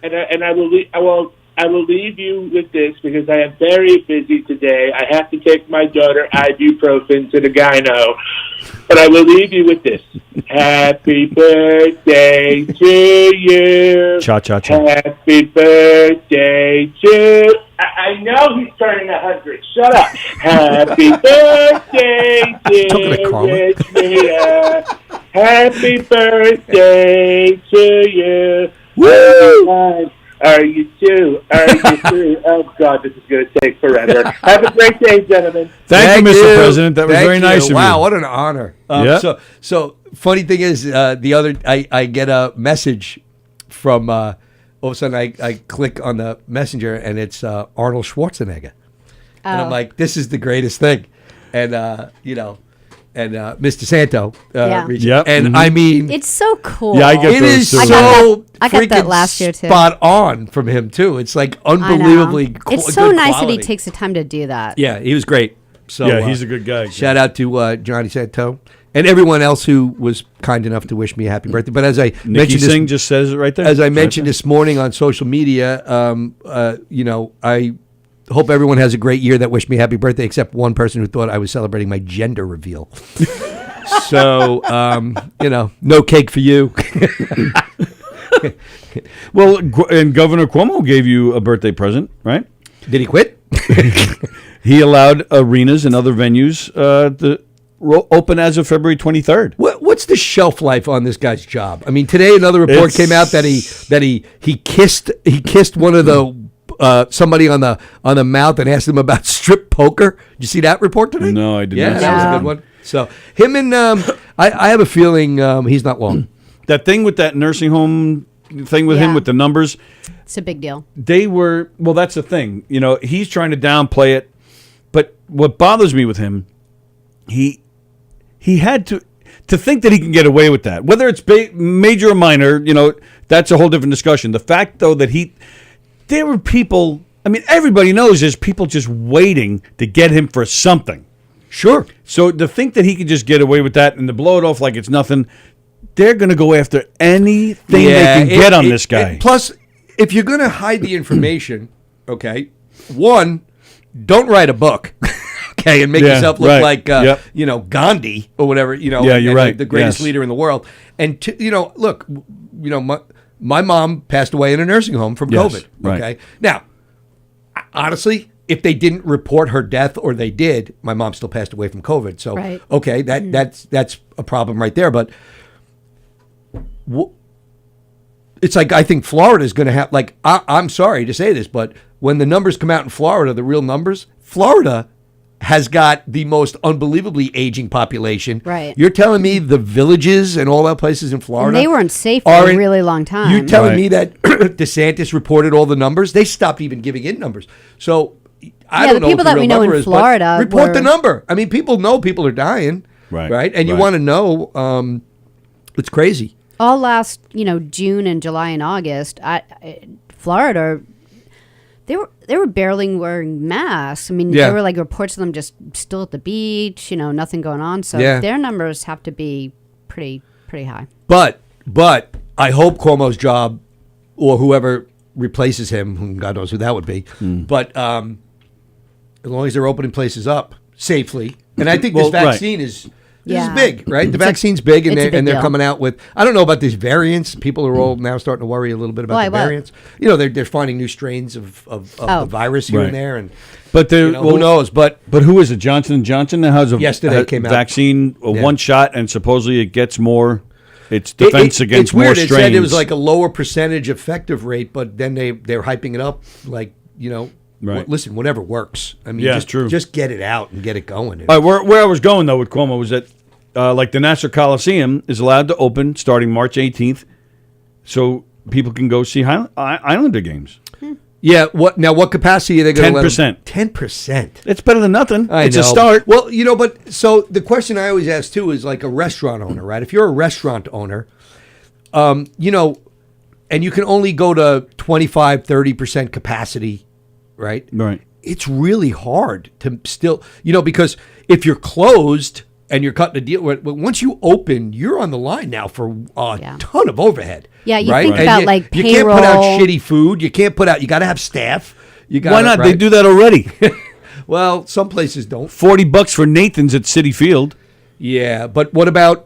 And I will leave you with this because I am very busy today. I have to take my daughter ibuprofen to the gyno. But I will leave you with this. Happy birthday to you. Cha-cha-cha. Happy birthday to... I know he's turning 100. Shut up. Happy birthday, Talking to dear Carla. Rich Rita. Happy birthday to you. Woo! Are you too? Oh, God, this is going to take forever. Have a great day, gentlemen. Thank you, Mr. President. That was Thank very nice of you. Wow, what an honor. Yeah. So funny thing is, I get a message from, all of a sudden I click on the messenger and it's Arnold Schwarzenegger. And I'm like, this is the greatest thing. And, and Mr. Santo Yeah. reached Yep. And Mhm. I mean, It's so cool. Yeah, I get it those is too. so I got that freaking last year, too. spot on from him too. It's like I know. unbelievably It's so good nice that quality. he takes the time to do that. Yeah, he was great. So Yeah, he's a good guy. Shout out to Johnny Santo and everyone else who was kind enough to wish me a happy birthday. But as I Nikki mentioned, Singh just says it right there. as I mentioned this morning on social media, I hope everyone has a great year that wished me happy birthday, except one person who thought I was celebrating my gender reveal. So, no cake for you. Well, and Governor Cuomo gave you a birthday present, right? Did he quit? He allowed arenas and other venues to open as of February 23rd. What's the shelf life on this guy's job? I mean, today another report came out that he kissed one of the somebody on the mouth and asked him about strip poker. Did you see that report today? No, I did Yeah, not. that was a good one. So him and I have a feeling he's not long. That thing with that nursing home thing with him Yeah. with the numbers, It's a big deal. well, that's the thing. You know, he's trying to downplay it. But what bothers me with him, he had to think that he can get away with that. Whether it's major or minor, you know, that's a whole different discussion. The fact, though, that there were people, I mean, everybody knows there's people just waiting to get him for something. Sure. So to think that he could just get away with that and to blow it off like it's nothing, they're going to go after anything they can get on this guy. Plus, if you're going to hide the information, okay, one, don't write a book, okay, and make yourself look like, Gandhi or whatever, Yeah, you're right. the greatest Yes. leader in the world. And, look, my mom passed away in a nursing home from Yes, COVID, right. okay? Now, honestly, if they didn't report her death or they did, my mom still passed away from COVID. So, Right. okay, that's a problem right there. But it's like I think Florida is going to have, like, I'm sorry to say this, but when the numbers come out in Florida, the real numbers, Florida has got the most unbelievably aging population. Right. You're telling me the villages and all that places in Florida, And they weren't safe for aren't- a really long time. You're telling Right. me that DeSantis reported all the numbers? They stopped even giving in numbers. So I Yeah, don't the know people what the that real we know number in is, but Florida report the were- number. I mean, people know people are dying, Right. And you Right. want to know. It's crazy. All last, June and July and August, Florida, they were barely wearing masks. I mean, Yeah. there were like reports of them just still at the beach, nothing going on. So Yeah. their numbers have to be pretty high. But I hope Cuomo's job, or whoever replaces him, whom God knows who that would be. But as long as they're opening places up safely, and I think Well, this vaccine is. This Yeah. is big, right? The vaccine's big, and it's a big they're deal. coming out with. I don't know about these variants. People are all now starting to worry a little bit about Why, the what? variants. They're finding new strains of Oh. the virus here Right. and there, and But who knows? But who is it? Johnson & Johnson has a Yesterday came out. vaccine, Yeah. one shot, and supposedly it gets more. It's defense against it's weird. more It strains. said it was like a lower percentage effective rate, but then they're hyping it up like Right. listen, whatever works. I mean, Yeah, just, true. just get it out and get it going. All right, where I was going though with Cuomo was that like the Nassau Coliseum is allowed to open starting March 18th, so people can go see Islander games. Yeah. What capacity are they going to 10%. 10%. It's better than nothing. I It's know. a start. Well, but so the question I always ask too is like a restaurant owner, right? If you're a restaurant owner, and you can only go to 25, 30% capacity, right? Right. It's really hard to still, because if you're closed and you're cutting a deal, once you open, you're on the line now for a Yeah. ton of overhead. Yeah, you right? think And about, like, you can't put out payroll. shitty food. You can't put out. You got to have staff. You got Why not? They do that already. Well, some places don't. $40 for Nathan's at Citi Field. Yeah, but what about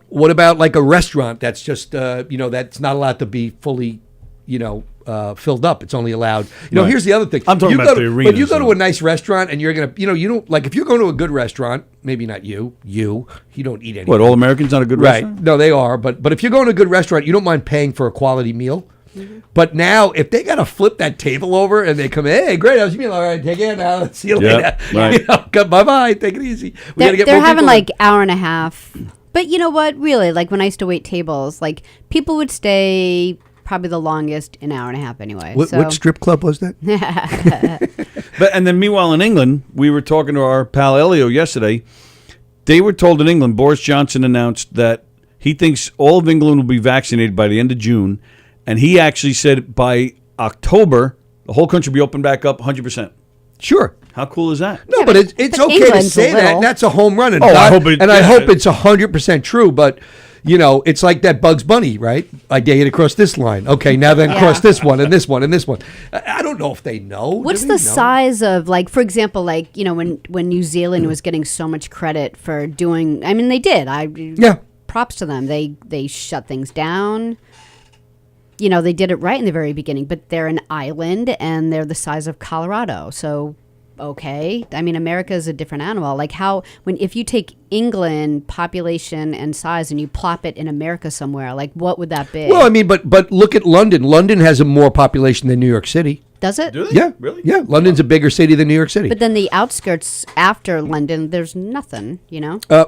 like a restaurant that's just that's not allowed to be fully filled up. It's only allowed. Right. Here's the other thing. I'm talking You about go the to- arenas, When you go to though. a nice restaurant and you're gonna, you don't like if you're going to a good restaurant. Maybe not you don't eat anything. What, All American's not a good Right? restaurant? No, they are. But if you're going to a good restaurant, you don't mind paying for a quality meal. But now, if they got to flip that table over and they come in, hey, great, how's your meal? All right, take care now. See you Yeah, later. right. Bye bye. Take it easy. We gotta get They're more having people in. like hour and a half. But you know what? Really, like when I used to wait tables, like people would stay probably the longest an hour and a half anyway. What strip club was that? And then meanwhile in England, we were talking to our pal Elio yesterday. They were told in England, Boris Johnson announced that he thinks all of England will be vaccinated by the end of June. And he actually said by October, the whole country will be open back up 100%. Sure. How cool is that? No, Yeah, but it's but okay to England's say a that. little- And that's a home run. And Oh, I God- hope it- and I yeah. hope it's 100% true. But it's like that Bugs Bunny, right? I dare you to cross this line. Okay, now then Yeah. cross this one and this one and this one. I don't know if they know. Do What's they the know? size of, like, for example, like, when New Zealand was getting so much credit for doing, I mean, they did. Yeah. Props to them. They shut things down. They did it right in the very beginning, but they're an island and they're the size of Colorado. So, okay. I mean, America is a different animal. Like if you take England population and size and you plop it in America somewhere, like what would that be? Well, I mean, but look at London. London has a more population than New York City. Does it? Do they? Yeah. Really? Yeah. London's a bigger city than New York City. But then the outskirts after London, there's nothing,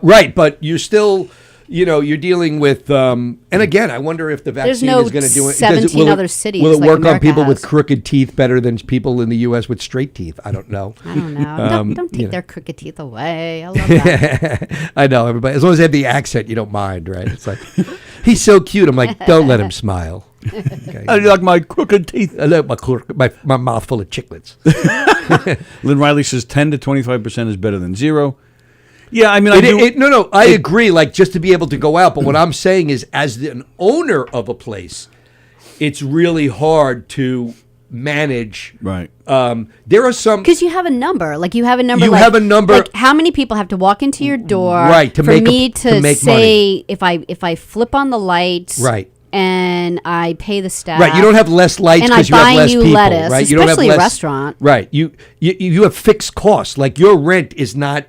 Right, but you still, you're dealing with, and again, I wonder if the vaccine no is going to do it. 17 other cities Will it like work on America people with has. crooked teeth better than people in the U.S. with straight teeth? I don't know. I don't know. Don't take their crooked teeth away. I love that. I know, everybody. As long as they have the accent, you don't mind, right? It's like, he's so cute. I'm like, don't let him smile. Okay. I like my crooked teeth. I like my mouth full of chiclets. Lynn Riley says 10 to 25% is better than 0. Yeah, I mean, I agree. Like, just to be able to go out. But what I'm saying is, as an owner of a place, it's really hard to manage. Right. There are some. Because you have a number. Like, you have a number. You like, have a number. Like, how many people have to walk into your door Right, to for make me to make say, if I flip on the lights. Right. And I pay the staff. Right, you don't have less lights and I because you have buy less new people, lettuce, right? You don't have especially less, a restaurant. Right, you have fixed costs. Like, your rent is not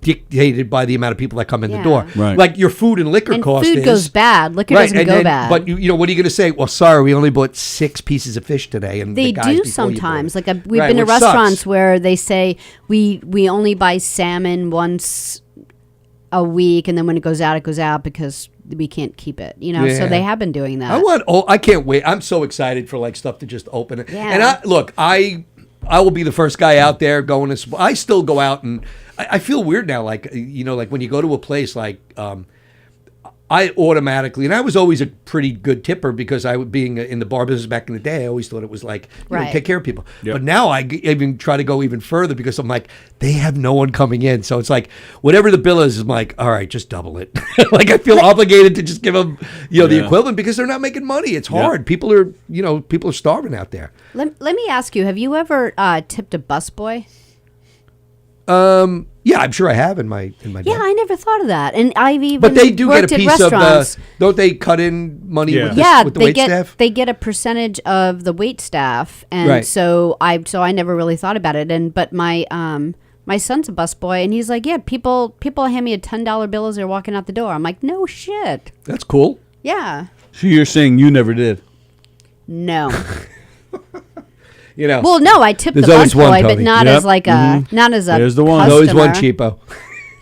dictated by the amount of people that come in the door. Right. Like, your food and liquor And cost food is goes bad. Liquor doesn't and go then, bad. But what are you going to say? Well, sorry, we only bought 6 pieces of fish today, and They the guys do before you sometimes. bought it. Like, we've Right, been to which sucks. restaurants where they say we only buy salmon once a week, and then when it goes out because we can't keep it. So Yeah. they have been doing that. I can't wait. I'm so excited for like stuff to just open it. Yeah. And I will be the first guy out there going to. I still go out and I feel weird now. Like like when you go to a place like. I automatically, and I was always a pretty good tipper because being in the bar business back in the day, I always thought it was like, Right. take care of people. Yep. But now I even try to go even further because I'm like, they have no one coming in. So it's like, whatever the bill is, I'm like, all right, just double it. Like, I feel obligated to just give them, the equivalent because they're not making money. It's hard. People are starving out there. Let me ask you: have you ever tipped a busboy? Yeah, I'm sure I have in my Yeah, day. I never thought of that, and I've even But they do get worked a at piece of the. restaurants. Don't they cut in money with Yeah, with the they wait get staff? they get a percentage of the wait staff, and Right. so I never really thought about it. But my son's a busboy, and he's like, yeah, people hand me a $10 bill as they're walking out the door. I'm like, no shit, That's cool. yeah, So you're saying you never did? no. Well, no, I tipped the There's always one, busboy, but Tony. not Yep. as like a not as a. There's the one. there's always one customer. cheapo.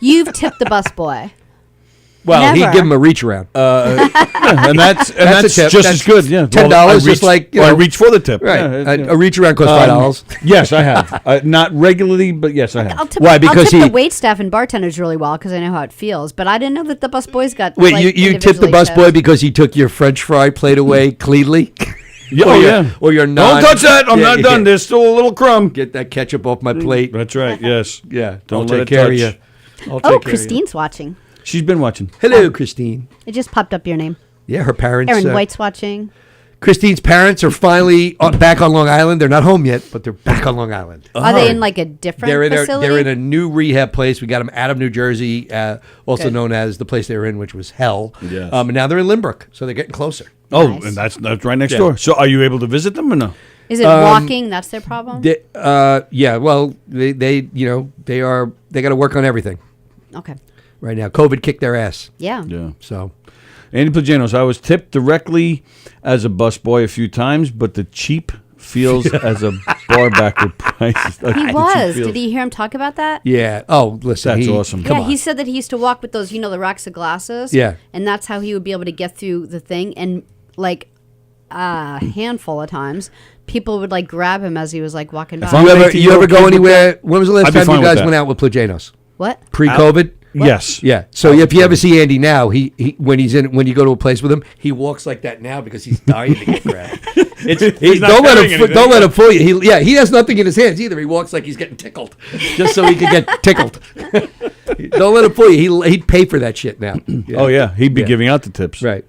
You've tipped the busboy. Well, Never. he'd give him a reach around. And that's a tip. just That's as good. Yeah, $10 I just reach- like, I reach for the tip. Right. Yeah, A reach around costs $5. Yes, I have. Not regularly, but yes, I have. I'll tip, Why? I'll Because tip he- the wait staff and bartenders really well because I know how it feels. But I didn't know that the busboys got. Wait, like, you tipped the individually busboy tipped. because he took your French fry plate away cleanly? Or your non. Don't touch that. I'm not done. Yeah. There's still a little crumb. Get that ketchup off my plate. That's right. Yes. Yeah. Don't I'll let take it care touch. of you. I'll Oh, take care of you. Christine's watching. She's been watching. Hello, Christine. It just popped up your name. Yeah, her parents. Aaron White's watching. Christine's parents are finally back on Long Island. They're not home yet, but they're back on Long Island. Are they in like a different facility? They're in a new rehab place. We got them out of New Jersey, also Good. known as the place they were in, which was hell. Yes. And now they're in Limerick, so they're getting closer. Oh, Nice. and that's right next door. So are you able to visit them or no? Is it walking? That's their problem. Yeah. Well, they got to work on everything Okay. right now. COVID kicked their ass. Yeah. Yeah. So Andy Plajanos, I was tipped directly as a busboy a few times, but the cheap feels as a bar backer price. He was. Did you hear him talk about that? yeah. Oh, listen. That's awesome. Come yeah, on. he said that he used to walk with those, the racks of glasses. Yeah. And that's how he would be able to get through the thing. And like a handful of times, people would like grab him as he was like walking by. I'm You ever go anywhere? When was the last I'd be time fine you with guys that. went out with Plajanos? What? Pre-COVID? Yes. Yeah. So if you ever see Andy now, he when you go to a place with him, he walks like that now because he's dying to get grabbed. He's not Don't let carrying him anything. don't let him fool you. He has nothing in his hands either. He walks like he's getting tickled, just so he can get tickled. Don't let him fool you. He'd pay for that shit now. Yeah. Oh yeah, he'd be Yeah. giving out the tips. Right.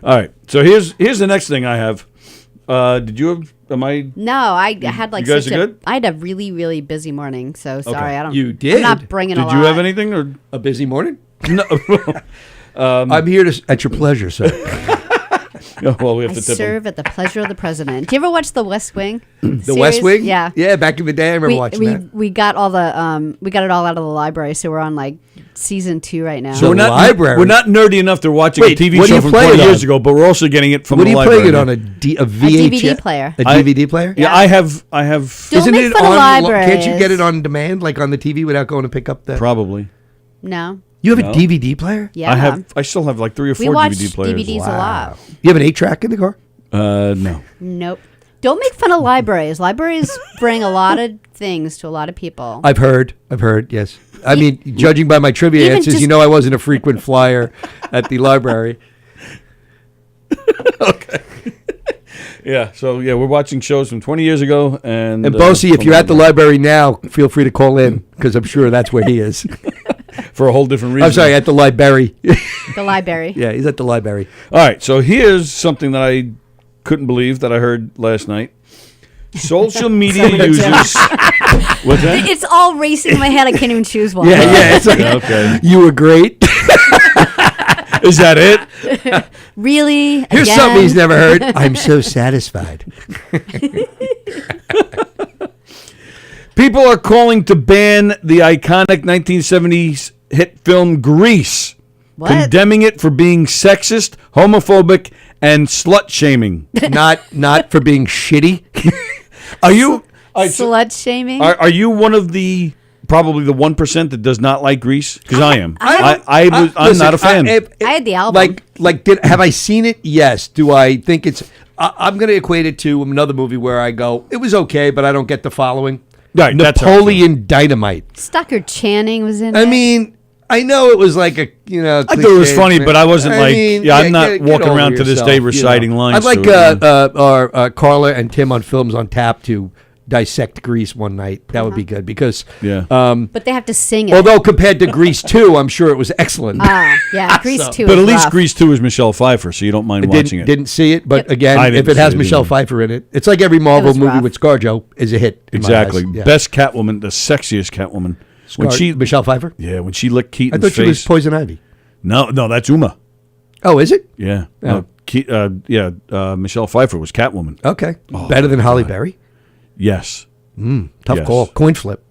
All right. So here's the next thing I have. Did you have? Am I? No, I had like You guys such are a. good? I had a really really busy morning. So sorry, I don't. You I'm did? not bringing a Did lot. you have anything or A busy morning. no? I'm here at your pleasure, sir. Well, we have I to tip him. serve at the pleasure of the president. Do you ever watch The West Wing? The West Wing. Yeah. Yeah. Back in the day, I remember watching that. We got all the we got it all out of the library, so we're on like season 2 right now. So We're not library. We're not nerdy enough to watching Wait, a TV what do show you from play 20 it years on? ago, but we're also getting it from What the are you library. playing it on a VHS? DVD player. A DVD player? Yeah, I have. Don't Isn't make it fun of on? Can't you libraries. get it on demand, like on the TV, without going to pick up the? Probably. No. You have No. a DVD player? Yeah. I still have like 3 or 4 we watch DVD players. DVDs a lot. You have an 8-track in the car? No. Nope. Don't make fun of libraries. Libraries bring a lot of things to a lot of people. I've heard, yes. I mean, judging by my trivia Even answers, just- you know I wasn't a frequent flyer at the library. Yeah. So yeah, we're watching shows from 20 years ago, and Bosie, if from you're at the library. library now, feel free to call in, because I'm sure that's where he is. for a whole different reason. I'm sorry, at the library. The library. Yeah, he's at the library. All right. So here's something that I couldn't believe that I heard last night. Social media users. What's that? It's all racing in my head. I can't even choose one. Yeah, it's like, Okay. you were great. Is that it? Really? Here's Again? something he's never heard. I'm so satisfied. People are calling to ban the iconic 1970s hit film Grease, What? condemning it for being sexist, homophobic, and slut shaming. Not for being shitty. Are you Slut shaming? are you one of the probably the 1% that does not like Grease? Because I am. I'm Listen, not a fan. I had the album. Have I seen it? Yes. Do I think it's? I'm going to equate it to another movie where I go, it was okay, but I don't get the following. Right, that's how I feel. Napoleon Dynamite. Stockard Channing was in I it. mean, I know it was like a, I thought it was cliche, funny, but I wasn't I'm not get walking over around to this yourself, day you know. reciting lines. I'd like to it. Carla and Tim on Films on Tap to dissect Grease one night. That would be good because, Yeah. But they have to sing it. although compared to Grease 2, I'm sure it was excellent. Yeah, Grease 2 But is at least rough. Grease 2 is Michelle Pfeiffer, so you don't mind watching it. Didn't see it, but Yep. again, I if didn't it has see it Michelle either. Pfeiffer in it, it's like every Marvel was movie rough. with ScarJo is a hit. in my Exactly. eyes. Yeah. Best Catwoman, the sexiest Catwoman. Michelle Pfeiffer. When she licked I Keaton's thought she was face. Poison Ivy. No, that's Uma. Oh, is it? Yeah. Oh. Michelle Pfeiffer was Catwoman. Okay, better than Halle Berry. Yes. Tough Yes. call. Coin flip.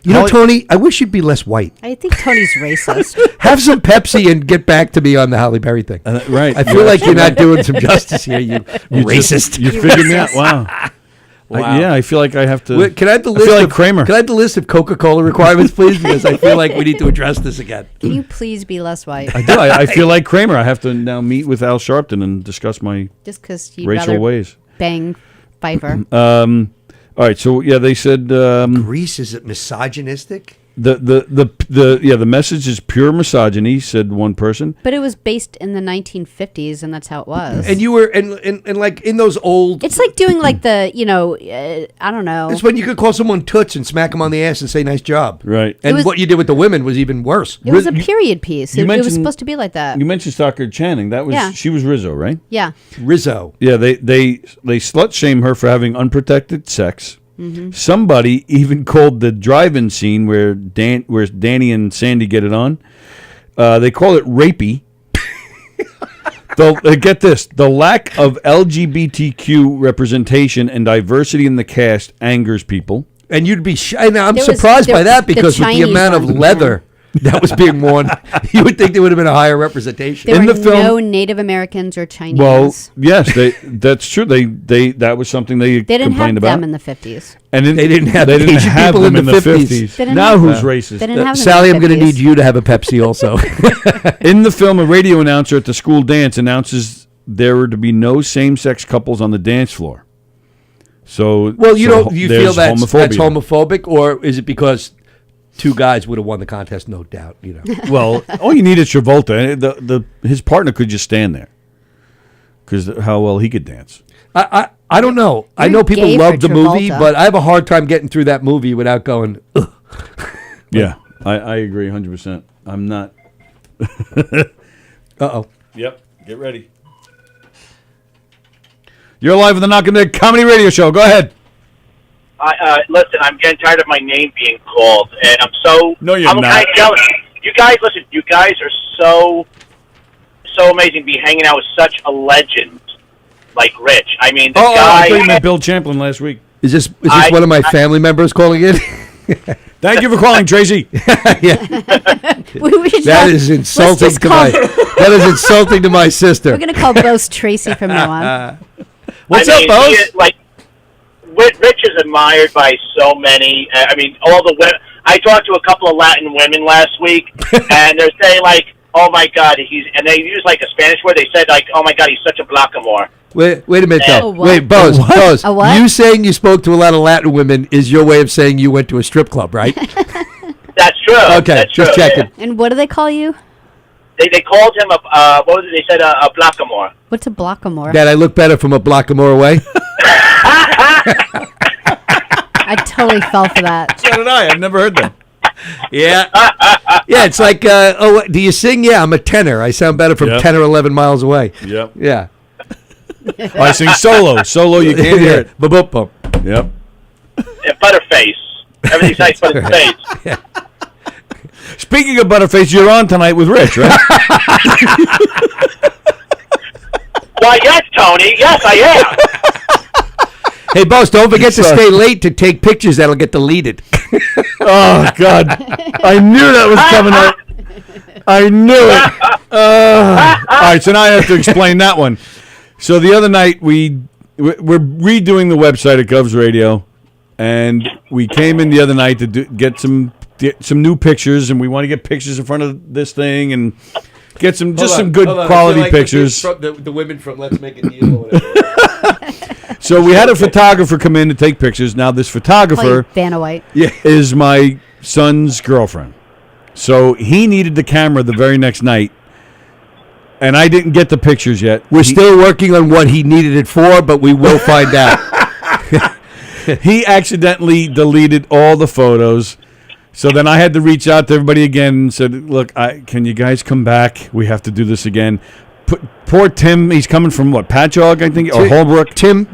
You know, Tony, I wish you'd be less white. I think Tony's racist. Have some Pepsi and get back to me on the Halle Berry thing. Right. I feel like you're not doing some justice here, you racist. You figured me out. Wow. I feel like I have to. Wait, can I have the I list feel like of Kramer. Can I have the list of Coca-Cola requirements, please? Because I feel like we need to address this again. Can you please be less white? I do. I feel like Kramer. I have to now meet with Al Sharpton and discuss my Just because you'd racial rather ways. bang Pfeiffer. All right. So they said Grease, is it misogynistic? the message is pure misogyny, said one person. But it was based in the 1950s, and that's how it was. And you were, and like in those old... It's like doing like the, I don't know. It's when you could call someone toots and smack them on the ass and say, nice job. Right. And was- what you did with the women was even worse. It was a period piece. you It was mentioned- supposed to be like that. You mentioned Stockard Channing. That was Yeah. she was Rizzo, right? Yeah. Rizzo. Yeah. They slut shame her for having unprotected sex. Mm-hmm. Somebody even called the drive-in scene where Danny and Sandy get it on. They call it rapey. Get this: the lack of LGBTQ representation and diversity in the cast angers people. And you'd be... and I'm There was surprised by the- that the because with the Chinese amount of one. leather that was being worn, you would think there would have been a higher representation. There In were the film- no Native Americans or Chinese. Well, yes, that's true. They that was something they they didn't have complained about. them in the 50s. And They didn't have they didn't Asian have people them in the 50s. They didn't Now have- who's racist? They didn't have them Sally, in I'm the going to 50s. need you to have a Pepsi also. In the film, a radio announcer at the school dance announces there were to be no same-sex couples on the dance floor. So, Well, you so don't. You there's feel that's homophobia. homophobic, or is it because two guys would have won the contest? No doubt. Well, all you need is Travolta. His partner could just stand there because how well he could dance. I don't know. I You're know people gay love for the movie, Travolta. but I have a hard time getting through that movie without going. Ugh. Yeah, I agree 100%. I'm not. Uh-oh. Yep. Get ready. You're live with the Knockem Dead Comedy Radio Show. Go ahead. Listen, I'm getting tired of my name being called, and I'm so... No, you're I'm not. kind of jealous. You guys, listen, you guys are so amazing to be hanging out with such a legend like Rich. I mean, this I guy... thought you met Bill Champlin last week. Is this one of my family members calling in? Thank you for calling, Tracy. We should That not- is let's insulting just to call- my. That is insulting to my sister. We're going to call Bose Tracy from now on. What's I mean, up, he Bose? is, Rich is admired by so many. I mean, all the women. I talked to a couple of Latin women last week, and they're saying like, "Oh my God, and they use like a Spanish word. They said like, "Oh my God, he's such a blackamour." Wait a minute, A though. what? Wait, Bose, Bose. A what? You saying you spoke to a lot of Latin women is your way of saying you went to a strip club, right? That's true. Okay, That's true. just checking. And what do they call you? They called him what was it? They said a blackamour. What's a blockamore? That I look better from a block or more away. I totally fell for that. So did I. I've never heard that. Yeah. Yeah, it's like, do you sing? Yeah, I'm a tenor. I sound better from Yep. 10 or 11 miles away. Yep. Yeah. I sing solo. Solo, you can't hear it. Ba-boop-bum. Yep. Yeah, Butterface. Everything's nice Butterface. Speaking of Butterface, you're on tonight with Rich, right? Why, yes, Tony. Yes, I am. Hey, boss, don't forget to stay late to take pictures that'll get deleted. Oh, God. I knew that was coming up. I knew it. All right, so now I have to explain that one. So the other night, we're redoing the website at Govs Radio, and we came in the other night to get some new pictures, and we want to get pictures in front of this thing and get some good quality pictures. The women from Let's Make a Deal or whatever. So we had a photographer come in to take pictures. Now this photographer Vanna White. is my son's girlfriend. So he needed the camera the very next night, and I didn't get the pictures yet. We're still working on what he needed it for, but we will find out. He accidentally deleted all the photos. So then I had to reach out to everybody again and said, look, can you guys come back? We have to do this again. Poor Tim, he's coming from what, Patchogue, I think, or Holbrook? Tim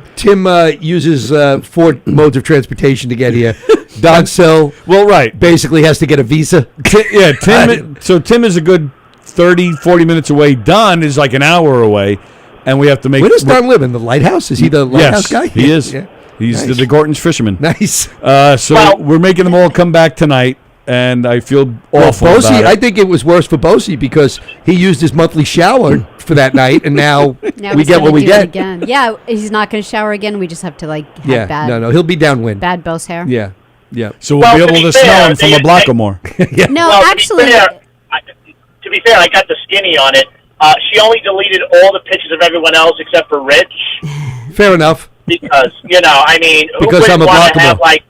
uses 4 modes of transportation to get here. Dogsell, Well, right. basically has to get a visa. Yeah, Tim is a good 30, 40 minutes away. Don is like an hour away, and we have to make... Where does Don live? In the lighthouse? Is he the lighthouse guy? He is. Yeah. He's Nice. the Gorton's fisherman. Nice. So we're making them all come back tonight, and I feel Well, awful Bosey, about it. I think it was worse for Bosey because he used his monthly shower for that night, and now, Now we he's get gonna what we do it get. again. Yeah, he's not going to shower again. We just have to have Yeah, bad, no, he'll be downwind. bad Bose hair. Yeah, yeah. So we'll Well, be to able be to fair, smell him from a they- Blackamore. No, Well, actually, to be fair, I got the skinny on it. She only deleted all the pictures of everyone else except for Rich Fair enough. because, I mean, who Because wouldn't I'm a want to blockable. have like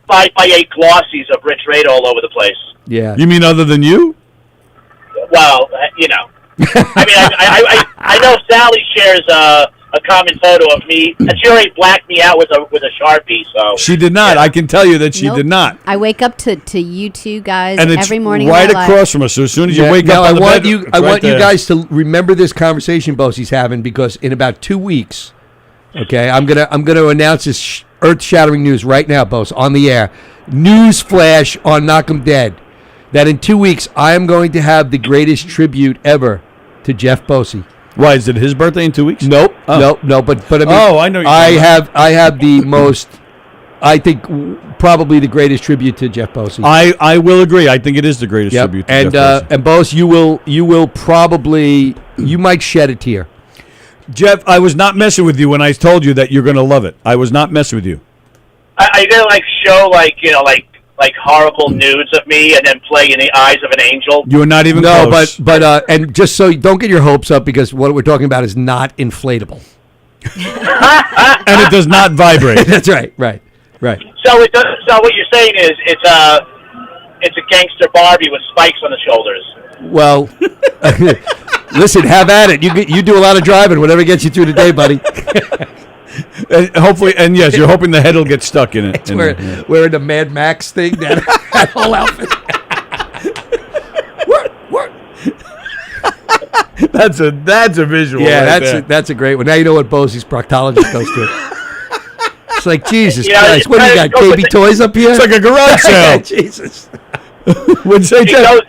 5x8 glossies of Rich Rate all over the place? Yeah. You mean other than you? Well, I mean, I know Sallie shares a common photo of me, and she already blacked me out with a Sharpie. So She did not. I can tell you that she Nope. did not. I wake up to you two guys And it's every morning. right of my across life. from us. So as soon as Yeah, you wake now up, I on the want bed, you. it's I right want you there. guys to remember this conversation Bosey's having because in about 2 weeks, okay, I'm gonna announce this earth-shattering news right now, Bose, on the air. News flash on Knockem Dead. That in 2 weeks I am going to have the greatest tribute ever to Jeff Bosey. Why is it his birthday in 2 weeks? Nope, Oh. no. But I mean, Oh, I know what you're talking I have the most. I think probably the greatest tribute to Jeff Bosey. I will agree. I think it is the greatest Yep. tribute to And Jeff Bosey. and Bose, you will probably you might shed a tear. Jeff, I was not messing with you when I told you that you're going to love it. I was not messing with you. I didn't show like horrible nudes of me and then play in the eyes of an angel. You were not even No, close. but and just so you don't get your hopes up because what we're talking about is not inflatable. And it does not vibrate. That's right. So what you're saying is it's a gangster Barbie with spikes on the shoulders. Well, listen, have at it. You do a lot of driving, whatever gets you through the day, buddy. And hopefully, and yes, you're hoping the head will get stuck in it. It's wearing the Mad Max thing, that whole outfit. What? That's a visual. Yeah, right there. that's a great one. Now you know what Bosey's proctologist goes through. It's like, Jesus You know, Christ, what do you got, go with baby the- toys up here? It's like a garage sale. Jesus. Would say Jeff.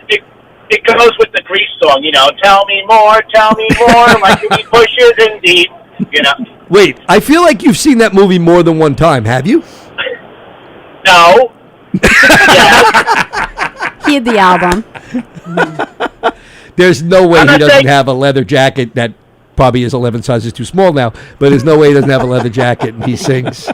It goes with the Grease song, tell me more, like we pushes indeed, Wait, I feel like you've seen that movie more than one time, have you? No. He had the album. There's no way I'm he not doesn't saying- have a leather jacket that probably is 11 sizes too small now, but there's no way he doesn't have a leather jacket and he sings.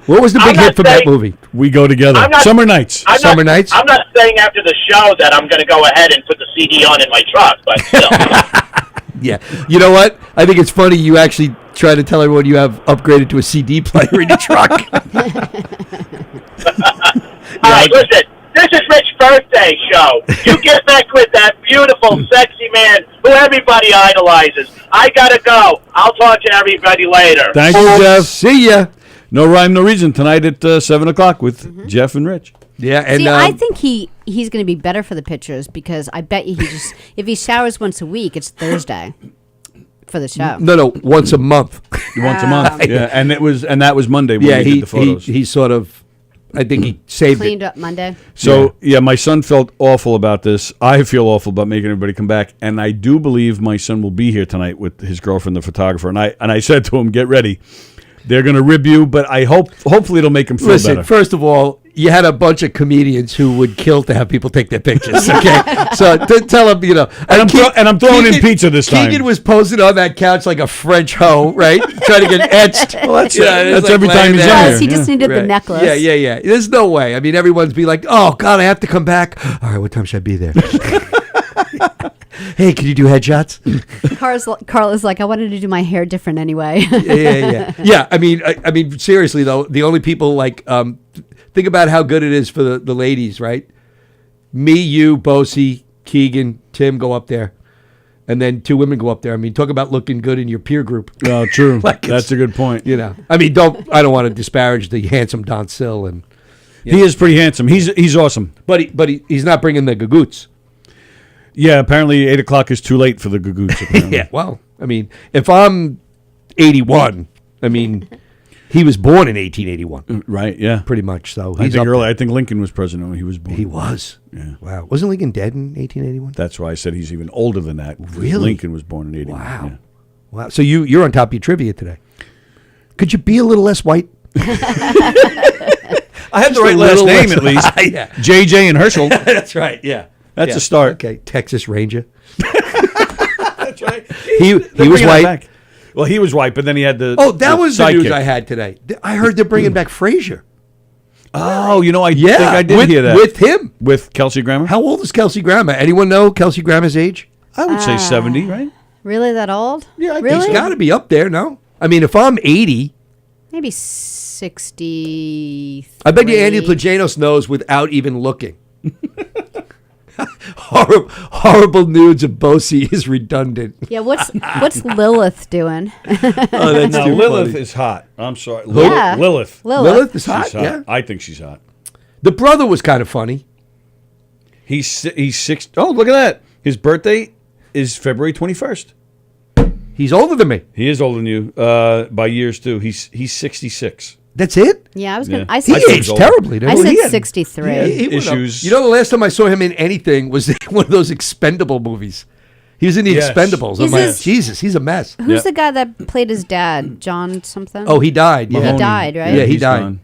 What was the big I'm hit not from that saying- movie? We go together. I'm not- Summer Nights. Summer Nights? I'm not saying after the show that I'm going to go ahead and put the CD on in my truck, but still. Yeah. You know what? I think it's funny you actually try to tell everyone you have upgraded to a CD player in your truck. All right, listen. This is Rich's birthday show. You get back with that beautiful, sexy man who everybody idolizes. I gotta go. I'll talk to everybody later. Thank you, Jeff. See ya. No rhyme, no reason tonight at 7 o'clock with Jeff and Rich. Yeah, and See, I think he's going to be better for the pictures because I bet you if he showers once a week, it's Thursday for the show. no, once a month. Once a month. Yeah, and that was Monday when we did the photos. he sort of, I think he saved Cleaned it. up Monday. So, my son felt awful about this. I feel awful about making everybody come back. And I do believe my son will be here tonight with his girlfriend, the photographer. And I said to him, get ready. They're going to rib you, but hopefully it'll make him feel Listen, better. first of all, you had a bunch of comedians who would kill to have people take their pictures. Okay, so tell them, And I'm throwing in pizza this time. Keegan was posing on that couch like a French hoe, right? Trying to get etched. Well, that's every time he's in Yes, here. he just needed the necklace. Yeah. There's no way. I mean, everyone's be like, "Oh God, I have to come back." All right, what time should I be there? Hey, can you do headshots? Carl is like, I wanted to do my hair different anyway. Yeah. I mean, seriously though, the only people like, think about how good it is for the ladies, right? Me, you, Bosie, Keegan, Tim go up there, and then 2 women go up there. I mean, talk about looking good in your peer group. Oh, true. Like That's a good point. I mean, I don't want to disparage the handsome Don Sill, and He is pretty handsome. He's awesome. but he's not bringing the gagoots. Yeah, apparently 8 o'clock is too late for the gagoots. Apparently. Yeah. Well, I mean, if I'm 81, I mean, he was born in 1881, Right, yeah. pretty much. So I he's think up early. there. I think Lincoln was president when he was born. He was. Yeah. Wow. Wasn't Lincoln dead in 1881? That's why I said he's even older than that. Really? Lincoln was born in 81. Wow. Yeah. Wow. So you're on top of your trivia today. Could you be a little less white? I have the a right last little name less- at least. Yeah. JJ and Herschel. That's right. Yeah. That's Yeah. a start. Okay. Texas Ranger. That's right. He was white. Well, he was white, but then he had the. Oh, that was the news sidekick. I had today. I heard they're bringing back Frasier. Oh, I Yeah. think I did with, hear that. With him. With Kelsey Grammer? How old is Kelsey Grammer? Anyone know Kelsey Grammer's age? I would say 70, right? Really that old? Yeah, I think really? He's got to be up there, no? I mean, if I'm 80, Maybe 60. I bet you Andy Plagianos knows without even looking. Horrible nudes of Bosie is redundant. Yeah, what's Lilith doing? Oh, that's No, too Lilith funny. is hot. I'm sorry. Yeah. Lilith. Lilith is hot, She's hot. yeah. I think she's hot. The brother was kind of funny. He's 6. Oh, look at that. His birthday is February 21st. He's older than me. He is older than you by years too. He's 66. That's it? Yeah, I was gonna. Yeah. I He said think aged he's terribly. I didn't said he? He had- 63. he went up. Issues. You know, the last time I saw him in anything was one of those Expendable movies. He was in the Yes. Expendables. I'm He's like, his- Jesus, he's a mess. Who's Yeah. the guy that played his dad? John something? Oh, he died. Yeah, He Mahoney. died, right? Yeah, he He's died. gone.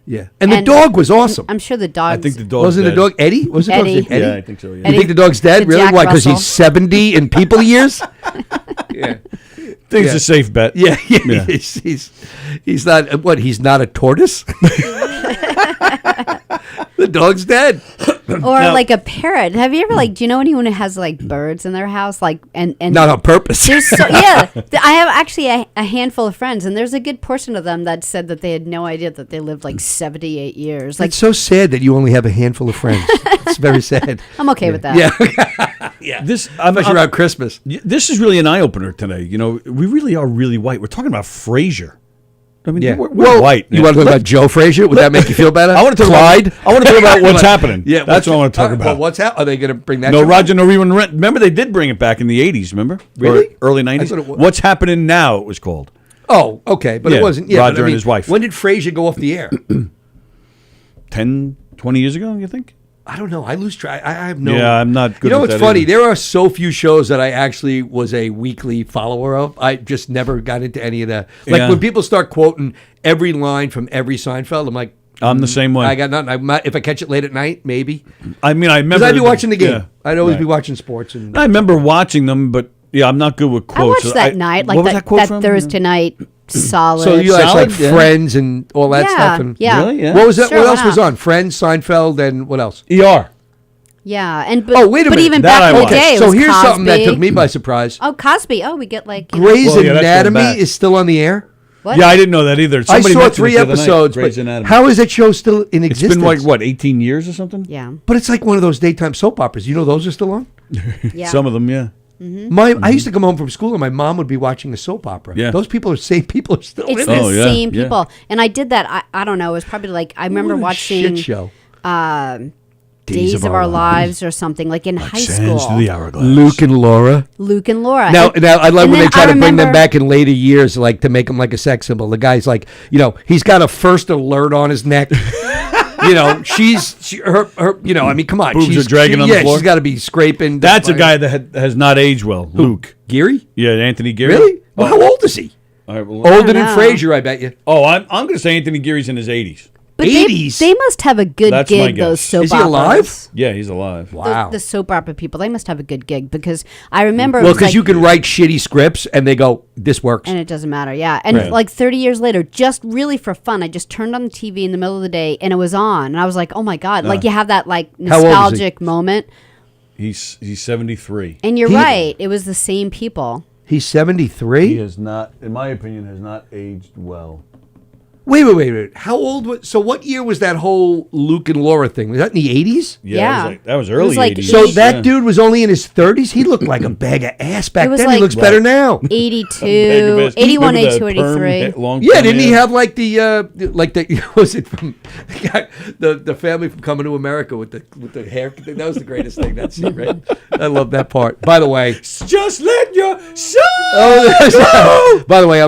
Yeah, and the And- dog was awesome. I'm sure the dog. I think the dog Wasn't the dog Eddie? Was the dog's Eddie. name Eddie? Yeah, I think so. Yeah. You think the dog's dead? The Really? Jack Why? Because Russell. he's 70 in people years? Yeah. Think it's Yeah. a safe bet. Yeah. Yeah. He's not, what, he's not a tortoise? The dog's dead. Or Now- like a parrot. Have you ever do you know anyone who has like birds in their house? And Not on purpose. there's I have actually a handful of friends, and there's a good portion of them that said that they had no idea that they lived like 78 years. Like It's so sad that you only have a handful of friends. It's very sad. I'm okay with that. Yeah. This Especially around Christmas. This is really an eye opener today. We really are really white. We're talking about Frasier. I mean, Yeah. we're white. You want to talk about Joe Frazier? Would that make you feel better? I want to talk Clyde? about. I want to talk about what's happening. Yeah, that's what I want to talk Well, about. what's happening? Are they going to bring that? No show Roger, no rerun. Rent. Remember, they did bring it back in the '80s. Remember? Really? Or early I '90s. thought it was- What's happening now? It was called. Oh, okay, but Yeah, it wasn't. Yeah, Roger but I and mean, his wife. When did Frazier go off the air? 10, 20 years ago. You think? I don't know. I lose track. I have no. Yeah, I'm not good You know with what's that funny? either. There are so few shows that I actually was a weekly follower of. I just never got into any of the Yeah. when people start quoting every line from every Seinfeld. I'm like, I'm the same way. I got nothing. If I catch it late at night, maybe I mean, I because remember. I'd be watching the game. Yeah. I'd always Right. be watching sports and. I remember watching them, but yeah, I'm not good with I quotes. watched that night, like what was that quote from? Thursday night solid. So you like Solid, yeah. Friends and all that stuff. And yeah. Really? Yeah. What was that? Sure, what why else was not? on? Friends, Seinfeld, and what else? ER. Yeah, and but, Oh, wait a but minute. even That back I in the watched. day, it So was here's something that Cosby. took me by surprise. Oh, Cosby. Oh, we get like you know, Grey's Well, yeah, that's going Anatomy back. is still on the air. what? Yeah, I didn't know that either. Somebody I saw mentioned 3 it the other night, episodes. Grey's But Anatomy. how is that show still in It's existence? been like, what, 18 years or something? Yeah, But it's like one of those daytime soap operas. You know those are still on? yeah. Some of them, yeah. I used to come home from school and my mom would be watching a soap opera. Yeah. Those same people are still It's in the it. Oh, yeah, same yeah. people, and I did that. I don't know. It was probably like I remember What a watching shit show. Days of Our Lives or something like in high school. hourglass. Luke and Laura. Luke and Laura. Now And- I love and when then they try I to bring them remember- back in later years, like to make him like a sex symbol. The guy's like, he's got a first alert on his neck. Her, I mean, come on. Boobs she's are dragging on the floor. She's got to be scraping. That's a guy that has not aged well. Luke. Geary? Yeah, Anthony Geary. Really? Well, how old is he? All right, well, Older than know. Frazier, I bet you. oh, I'm going to say Anthony Geary's in his 80s. But 80s? They must have a good That's my gig. guess. Those soap Is he operas. alive? Yeah, he's alive. Wow. The soap opera people, they must have a good gig because I remember. it Well, was because like- you can write shitty scripts and they go, this works. And it doesn't matter, yeah. And Right. like 30 years later, just really for fun, I just turned on the TV in the middle of the day and it was on. And I was like, oh my God. Like you have that like How old is he? nostalgic moment. He's 73. And you're He- right. It was the same people. He's 73? He has not, in my opinion, has not aged well. Wait. How old was... So what year was that whole Luke and Laura thing? Was that in the 80s? Yeah. That was It early was like 80s. So Yeah. that dude was only in his 30s? He looked like a bag of ass back It was then. He like- looks better now. 82, 81, 82, 83. Yeah, didn't he have like was it from the guy, the family from Coming to America with the hair? That was the greatest thing. That scene, right? I love that part. By the way, Just let your soul by the way,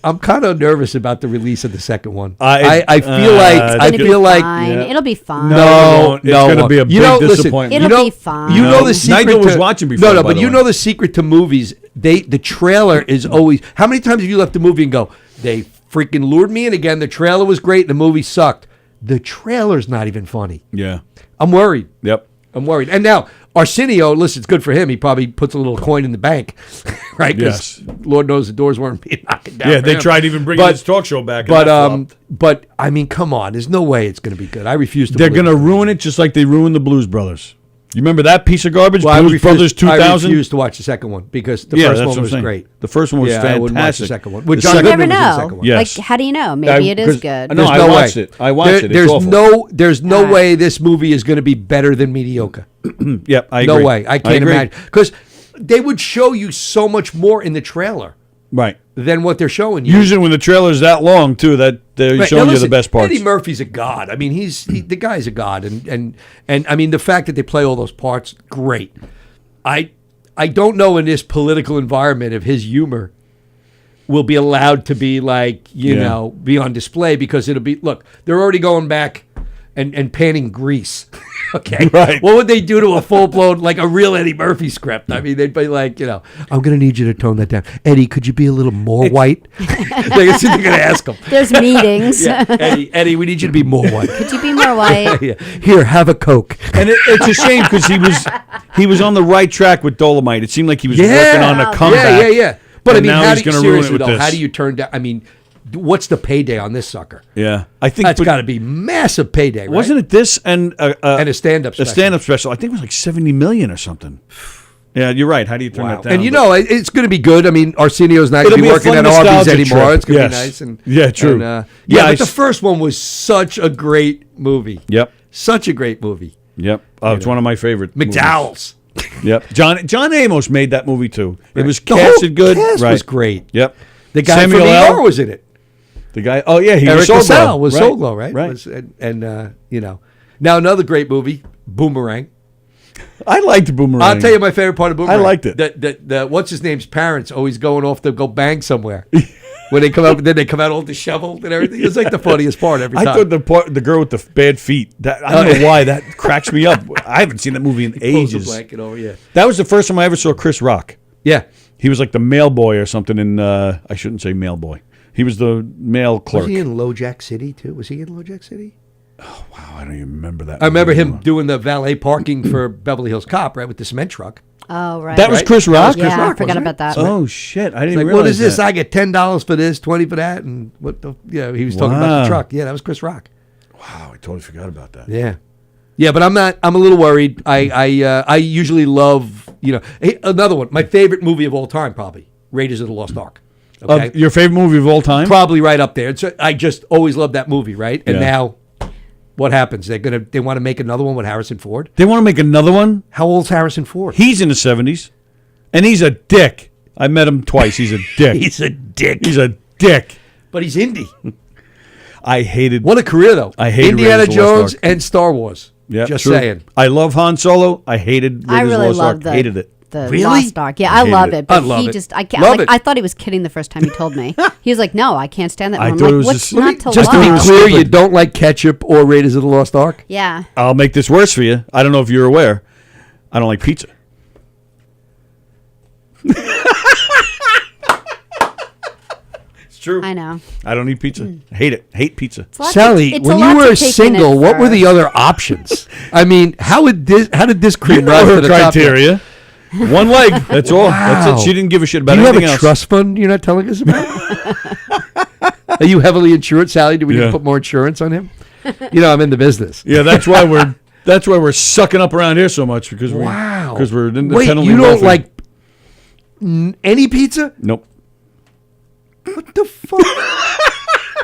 I'm kind of nervous about the release of the second one. I- I feel like it's I It'll be feel like fine. yeah. It'll be fine. No, it won't. It's gonna be a big listen, disappointment. It'll be fine. You know No, the secret. Nigel was to- watching before, No, by but the you way. know the secret to movies. The trailer is always. How many times have you left the movie and go, they freaking lured me in again? The trailer was great. The movie sucked. The trailer's not even funny. Yeah. I'm worried. Yep. I'm worried. And now Arsenio, listen, it's good for him. He probably puts a little coin in the bank, right? 'Cause Yes. Lord knows the doors weren't being knocked down. Yeah, for they him. tried even bringing But- his talk show back. But I mean, come on. There's no way it's going to be good. I refuse to. they're believe going to it. ruin it just like they ruined the Blues Brothers. You remember that piece of garbage? Well, Blues Brothers 2000? I refuse to watch the second one because the Yeah, first that's one what I'm was saying. great. The first one was Yeah, I wouldn't watch the fantastic. second one. With The John You second- Goodman never was in the know. second one. Yes. Like, how do you know? Maybe it is 'cause- good. No, There's I no watched way. it. I watched it. It's There's awful. there's no Alright. way this movie is going to be better than mediocre. Yep, I No agree. way. I can't agree. imagine because they would show you so much more in the trailer Right. than what they're showing you. Usually when the trailer's that long, too, that they're Right, showing now you the listen, best parts. Eddie Murphy's a god. I mean, the guy's a god, and I mean the fact that they play all those parts, great. I don't know in this political environment if his humor will be allowed to be like be on display because it'll be look they're already going back and panning Grease. Okay, Right. What would they do to a full blown like a real Eddie Murphy script? I mean, they'd be like, I'm gonna need you to tone that down. Eddie, could you be a little more white? They're gonna ask him. There's meetings. Yeah, Eddie, we need you to be more white. Could you be more white? Yeah. Here, have a Coke. And it's a shame because he was on the right track with Dolomite. It seemed like he was working on a comeback. Yeah. But I And mean, now how he's do you, gonna ruin it seriously with though, this. how do you turn down? I mean, what's the payday on this sucker? Yeah. I think That's got to be massive payday, right? Wasn't it this and And a stand-up a special. stand-up special? I think it was like $70 million or something. Yeah, you're right. How do you turn that down? And But it's going to be good. I mean, Arsenio's not going It'll to be be a working fun at Arby's nostalgia anymore. trip. It's going to Yes. be nice. And Yeah, true. And, Yeah, but the first one was such a great movie. Yep. Such a great movie. Yep. Oh, it's one of my favorite movies. McDowell's. Yep. John Amos made that movie too. It was The whole casted good. cast right. was great. Yep. The guy Samuel from L. ER was in it. The guy. Oh yeah, he Eric was Soul LaSalle Glow. was Right. Soul Glow, right? Right. Now another great movie, Boomerang. I liked Boomerang. I'll tell you my favorite part of Boomerang. I liked it. The what's his name's parents always going off to go bang somewhere. When they come out, then they come out all disheveled and everything. It's like the funniest part every time. I thought the girl with the bad feet. I don't know why that cracks me up. I haven't seen that movie in Pulls the ages. blanket over, yeah. That was the first time I ever saw Chris Rock. Yeah. He was like the mail boy or something in. I shouldn't say mail boy. He was the mail clerk. Was he in LoJack City too? Was he in LoJack City? Wow, I don't even remember that. I remember him anymore. doing the valet parking for Beverly Hills Cop, right, with the cement truck. Oh, right. That was Chris Rock? Yeah, I Rock, forgot wasn't about that. Oh, shit. I didn't It's like, realize what is this? that. I get $10 for this, 20 for that, and what the? Yeah, he was talking about Wow. the truck. Yeah, that was Chris Rock. Wow, I totally forgot about that. Yeah, yeah, but I'm not. I'm a little worried. I usually love Hey, another one. My favorite movie of all time, probably Raiders of the Lost Ark. Okay, Your favorite movie of all time? probably right up there. I just always loved that movie, right? And Yeah. now, what happens? They want to make another one with Harrison Ford. They want to make another one? How old's Harrison Ford? He's in the 70s, and he's a dick. I met him twice. He's a dick. He's a dick. He's a dick. But he's indie. I hated. What a career, though. I hated Indiana Raiders of the Lost Jones Ark. and Star Wars. Yeah, just true. saying. I love Han Solo. I hated Raiders I really of the Lost love Ark. Hated it. the Really? Lost Ark. Yeah, I hated love it. it. But I love he it. just, I can't. Love Like, it. I thought he was kidding the first time he told me. He was like, "No, I can't stand that." I one. I'm thought it like, was "What's just- not to Just to love?" be clear, you Stupid. don't like ketchup or Raiders of the Lost Ark? Yeah. I'll make this worse for you. I don't know if you're aware. I don't like pizza. It's true. I know. I don't eat pizza. Hate it. Hate pizza. It's a lot Sally, to- it's when a lot you to were take in single, at what were the first. other options? I mean, how did this cream rise Her to the top? criteria. One leg. That's all. Wow. That's it. She didn't give a shit about Do you have anything a else. trust fund you're not telling us about? Are you heavily insured, Sally? Do we need Yeah. to put more insurance on him? I'm in the business. Yeah, that's why we're sucking up around here so much because we're in the Wait, penalty. you don't welfare. like any pizza? Nope. What the fuck?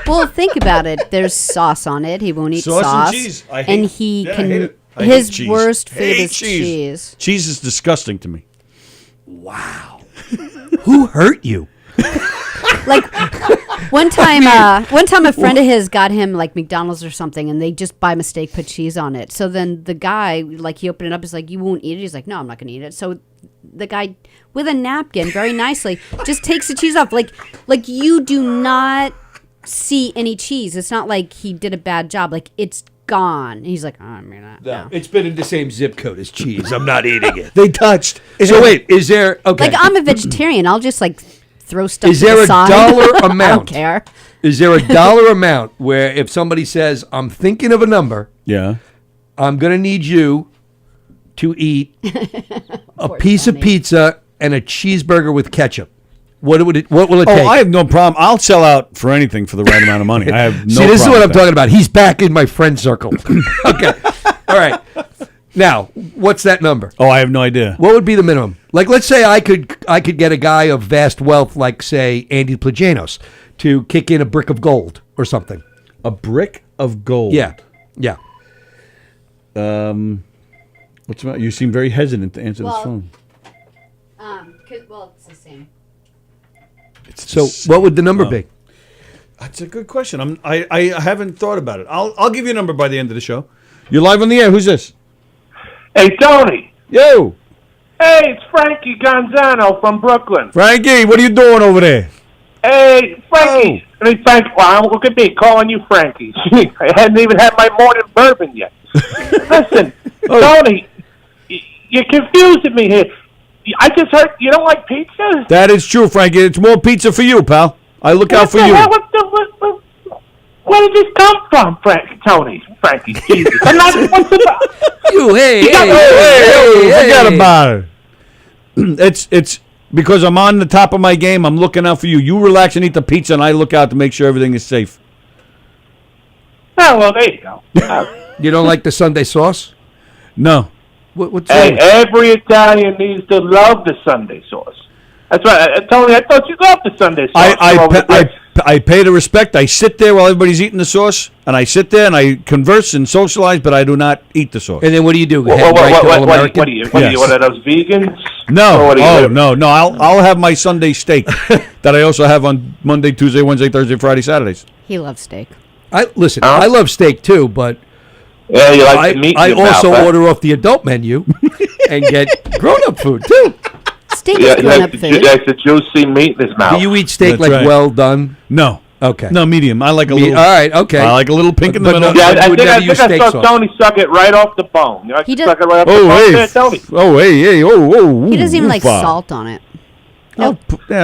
Well, think about it. There's sauce on it. He won't eat Sauce and sauce. cheese. I hate- and he yeah, I can. hate it. I hate His cheese. worst fate Hate is cheese. Cheese is disgusting to me. Who hurt you? Like one time a friend of his got him like McDonald's or something, and they just by mistake put cheese on it. So then the guy, like, he opened it up, he's like, "You won't eat it?" He's like, "No, I'm not gonna eat it." So the guy with a napkin very nicely just takes the cheese off. Like you do not see any cheese. It's not like he did a bad job. Like, it's gone. And he's like, "Oh, I mean, no." It's been in the same zip code as cheese. I'm not eating it. They touched. So wait, is there okay? Like, I'm a vegetarian. I'll just like throw stuff. Is to there the a side. dollar I don't amount? care. Is there a dollar amount where if somebody says, "I'm thinking of a number, Yeah. I'm going to need you to eat a piece of pizza and a cheeseburger with ketchup." What will it take? Oh, I have no problem. I'll sell out for anything for the right amount of money. I have no See, this is problem what I'm with that. talking about. He's back in my friend circle. Okay. All right. Now, what's that number? Oh, I have no idea. What would be the minimum? Like, let's say I could get a guy of vast wealth, like, say, Andy Plagianos, to kick in a brick of gold or something. A brick of gold. Yeah. What's about? You seem very hesitant to answer this Well, phone. Well, it's the same. So, what would the number be? That's a good question. I haven't thought about it. I'll give you a number by the end of the show. You're live on the air. Who's this? Hey, Tony. Yo, Hey, it's Frankie Gonzano from Brooklyn. Frankie. What are you doing over there? Hey, Frankie. I mean, Frankie. Wow, look at me calling you Frankie. I hadn't even had my morning bourbon yet. Listen, Tony, you're confusing me here. I just heard you don't like pizza? That is true, Frankie. It's more pizza for you, pal. I look out for What the you. hell? Where did this come from, Frankie? Jesus. I'm not, what's about? You, hey, Forget about it. It's because I'm on the top of my game. I'm looking out for you. You relax and eat the pizza, and I look out to make sure everything is safe. Oh, well, there you go. You don't like the Sunday sauce? No. What's Hey, wrong? every Italian needs to love the Sunday sauce. That's right. Tony, I thought you loved the Sunday sauce. I pay the respect. I sit there while everybody's eating the sauce, and I sit there and I converse and socialize, but I do not eat the sauce. And then what do you do? Head What right to All-American? are you? What are Yes. you, one of those vegans? No, Or what are you? no. I'll have my Sunday steak that I also have on Monday, Tuesday, Wednesday, Thursday, Friday, Saturdays. He loves steak. Listen, I love steak too, but Yeah, you like the meat in I your also mouth, huh? order off the adult menu and get grown-up food too. Steak Yeah, is grown up food. that's the juicy meat in his mouth. Do you eat steak That's like right. well done? No. Okay. No, medium. I like a little. All right. Okay. I like a little pink in the But middle. no- Yeah, You I would think never I use saw steak sauce. Tony suck it right off the bone. You like He to does- suck it right off the Oh, bone there, hey. Tony? Oh, hey. Oh. He doesn't even like oofa. salt on it. Yeah,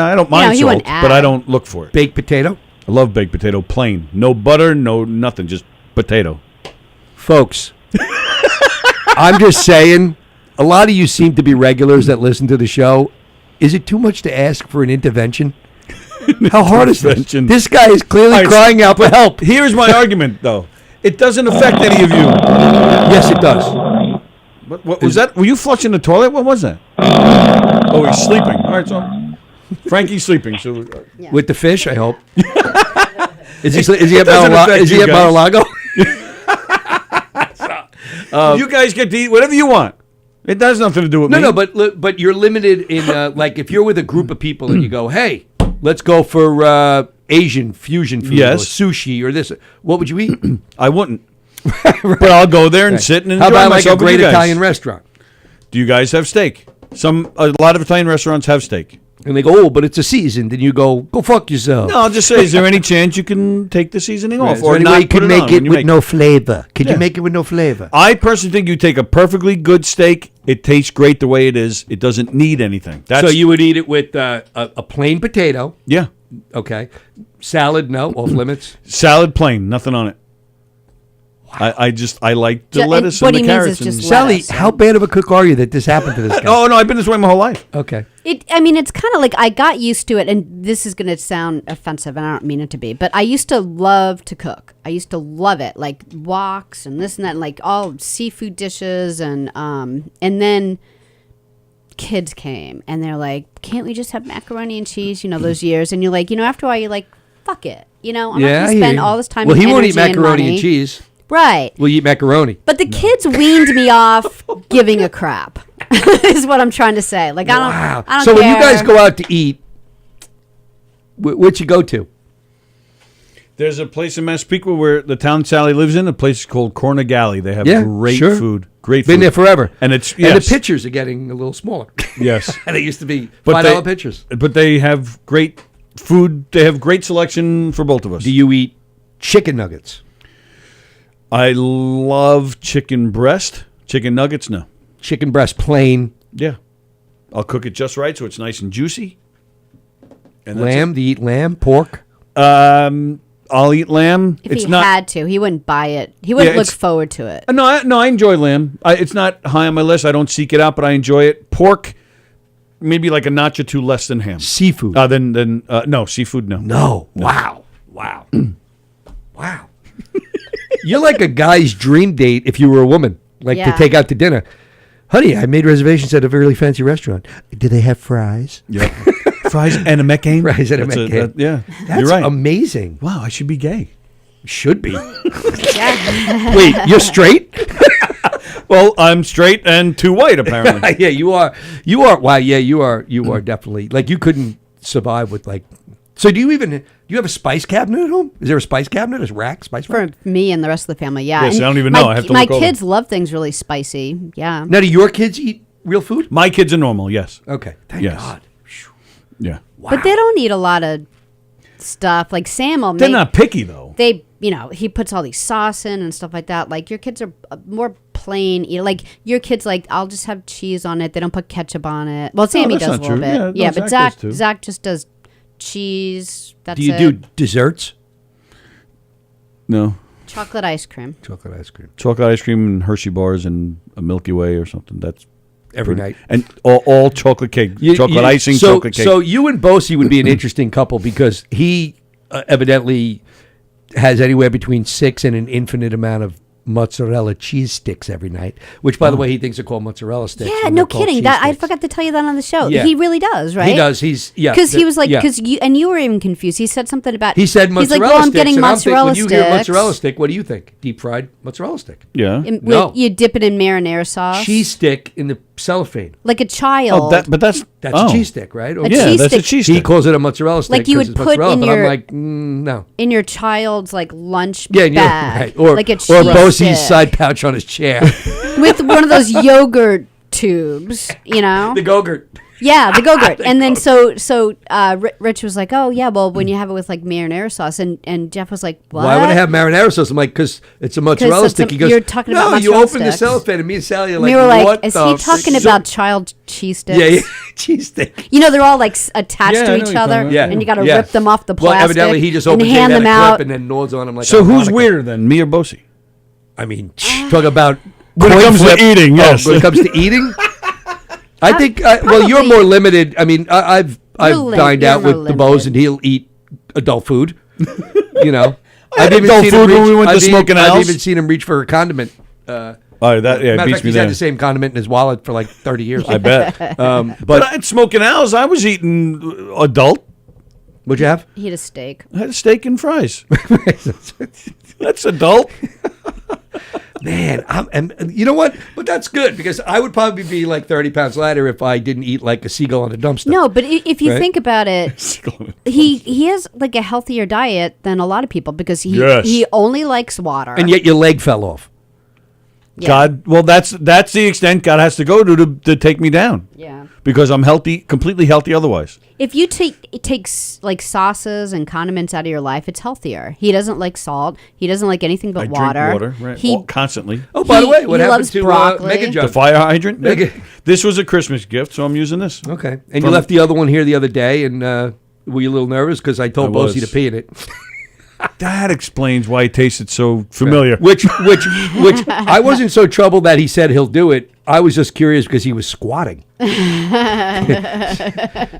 I don't You mind know, he salt, wouldn't but I add. don't look for it. Baked potato, I love baked potato, plain. No butter, no nothing, just potato. folks. I'm just saying, a lot of you seem to be regulars that listen to the show. Is it too much to ask for an intervention? How hard is this? Intervention. This guy is clearly All right, crying out for help. Here's my argument, though. It doesn't affect any of you. Yes, it does. What was that? Were you flushing the toilet? What was that? Oh, he's sleeping. All right, so Frankie's sleeping. So With the fish, I hope. Is he at doesn't affect Is he you at guys. Mar-a-Lago? you guys get to eat whatever you want. It has nothing to do with me. No, but you're limited in like if you're with a group of people and you go, hey, let's go for Asian fusion food Yes. or sushi or this. What would you eat? I wouldn't. But I'll go there and sit and enjoy How about like myself a with you great guys. Italian restaurant? Do you guys have steak? A lot of Italian restaurants have steak. And they go, oh, but it's a season. Then you go fuck yourself. No, I'll just say, is there any chance you can take the seasoning Right. off, Is there or any not way you put can it on make when it you with no flavor? Could Yeah. you make it with no flavor? I personally think you take a perfectly good steak. It tastes great the way it is. It doesn't need anything. So you would eat it with a plain potato. yeah, Okay. Salad, no, off limits. salad plain, nothing on it. I like the Ju- and lettuce what and the he means carrots. is just and, Sally, lettuce. how bad of a cook are you that this happened to this guy? oh no, I've been this way my whole life. Okay. I mean, it's kind of like I got used to it, and this is going to sound offensive, and I don't mean it to be, but I used to love to cook. I used to love it, like woks and this and that, and like all seafood dishes, and then kids came, and they're like, "Can't we just have macaroni and cheese?" You know, those years, and you're like, after a while, you're like, "Fuck it," I'm not I going to hear spend you. all this time. Well, and he won't eat energy macaroni money. and cheese. Right. We'll eat macaroni. But the kids weaned me off giving a crap. Is what I'm trying to say. Like I don't So care. when you guys go out to eat, where'd you go to? There's a place in Massapequa where the town Sallie lives in. A place called Cornigali. They have Yeah, great sure. food. Great Been food. there forever. And it's And yes. the pictures are getting a little smaller. Yes. And it used to be But $5 pictures. But they have great food. They have great selection for both of us. Do you eat chicken nuggets? I love chicken breast. Chicken nuggets, no. Chicken breast plain. Yeah. I'll cook it just right so it's nice and juicy. And that's Lamb? Do you eat lamb? Pork? it. I'll eat lamb. If it's he not. had to, he wouldn't buy it. He wouldn't Yeah, look it's- forward to it. No, I enjoy lamb. It's not high on my list. I don't seek it out, but I enjoy it. Pork, maybe like a notch or two less than ham. Seafood? No, seafood, no. No. Wow. Wow. Wow. You're like a guy's dream date if you were a woman, like to Yeah. take out to dinner. Honey, I made reservations at a really fancy restaurant. Do they have fries? Yeah. Fries and a McCain. Fries and a That's McCain. yeah, That's you're right. amazing. Wow, I should be gay. Should be. Yeah. Wait, you're straight? Well, I'm straight and too white, apparently. Yeah, you are. You are. Wow. Yeah, you are. You are definitely like you couldn't survive with like. So do you have a spice cabinet at home? Is there a spice cabinet? A rack? Spice For rack? me and the rest of the family, yeah. Yes, And I don't even my, know. I have to My look over. kids love things really spicy. Yeah. Now, do your kids eat real food? My kids are normal, yes. Okay. Thank Yes. God. Yeah. Wow. But they don't eat a lot of stuff. Like Sam will They're make. not picky, though. They, he puts all these sauce in and stuff like that. Like your kids are more plain. Like your kids, like I'll just have cheese on it. They don't put ketchup on it. Well, Sammy that's does a not little true. bit. Yeah, no, Yeah, but Zach does too. Zach just does cheese. That's Do you it. do desserts? No. Chocolate ice cream. Chocolate ice cream Chocolate ice cream and Hershey bars and a Milky Way or something. That's every night. And all chocolate cake. Chocolate icing, so, chocolate cake. So you and Bosie would be an interesting couple because he evidently has anywhere between 6 and an infinite amount of mozzarella cheese sticks every night, which, by the way, he thinks are called mozzarella sticks. Yeah, when no they're called kidding. cheese That I sticks. forgot to tell you that on the show. Yeah. He really does, right? He does. He's Because he was like, yeah. because you were even confused. He said something about. He said he's mozzarella like, well, I'm sticks, getting and I'm thinking, mozzarella when you sticks. hear mozzarella stick, what do you think? Deep fried mozzarella stick. yeah. No. You dip it in marinara sauce. Cheese stick in the cellophane. Like a child. But that's That's a cheese stick, right? Or- A Yeah, cheese that's a stick. cheese He stick. calls it a mozzarella stick. Like you 'cause would it's put mozzarella, in but your- I'm like, no. in your child's like lunch Yeah, bag. yeah, right. Or like a or cheese Bosie's stick. side pouch on his chair. With one of those yogurt tubes, the Go-Gurt. Yeah, the Go-Gurt. And then so Rich was like, oh, yeah, well, when you have it with like marinara sauce. And Jeff was like, what? Why would I have marinara sauce? I'm like, because it's a mozzarella it's a- stick. He goes, you're talking no, about you mozzarella open the sticks. cellophane, and me and Sally are like, We were like, what is the he talking about child cheese sticks? Yeah, yeah, cheese stick. You know, they're all like attached Yeah, I to know each what you're other. talking about. Yeah, And you got to yeah. rip them off the Well, plastic. evidently he just and opens it, hand got them a out. clip, and then gnaws on them like. So a who's harmonica. weirder then, me or Bosie? I mean, talk about When it coin comes to flip. eating, yes. When it comes to eating, I think. Well, you're probably- more limited. I mean, I've dined you're out more with the Bose, and limited. he'll eat adult food. You know, had adult food when we went to Smoking I've Owls. even seen him reach for a condiment. that Matter of beats fact, me he's there. had the same condiment in his wallet for like 30 years. I bet. But I had Smoking Owls. I was eating adult. What'd you have? He had a steak. I had a steak and fries. That's adult. Man, and you know what? But that's good because I would probably be like 30 pounds lighter if I didn't eat like a seagull on a dumpster. No, but if you Right? think about it, he has like a healthier diet than a lot of people because Yes. he only likes water. And yet your leg fell off. Yeah. God, well, that's the extent God has to go to take me down. Yeah. Because I'm healthy, completely healthy otherwise. If you take like sauces and condiments out of your life, it's healthier. He doesn't like salt. He doesn't like anything but I water. drink water right, He constantly. Oh, by the He- way, what he happened loves to broccoli. Mega The Jug? fire hydrant. Mega- This was a Christmas gift, so I'm using this. Okay. And you left the other one here the other day, and were you a little nervous? Because I told I Bosie was. to pee in it. That explains why it tasted so familiar. Which I wasn't so troubled that he said he'll do it. I was just curious because he was squatting.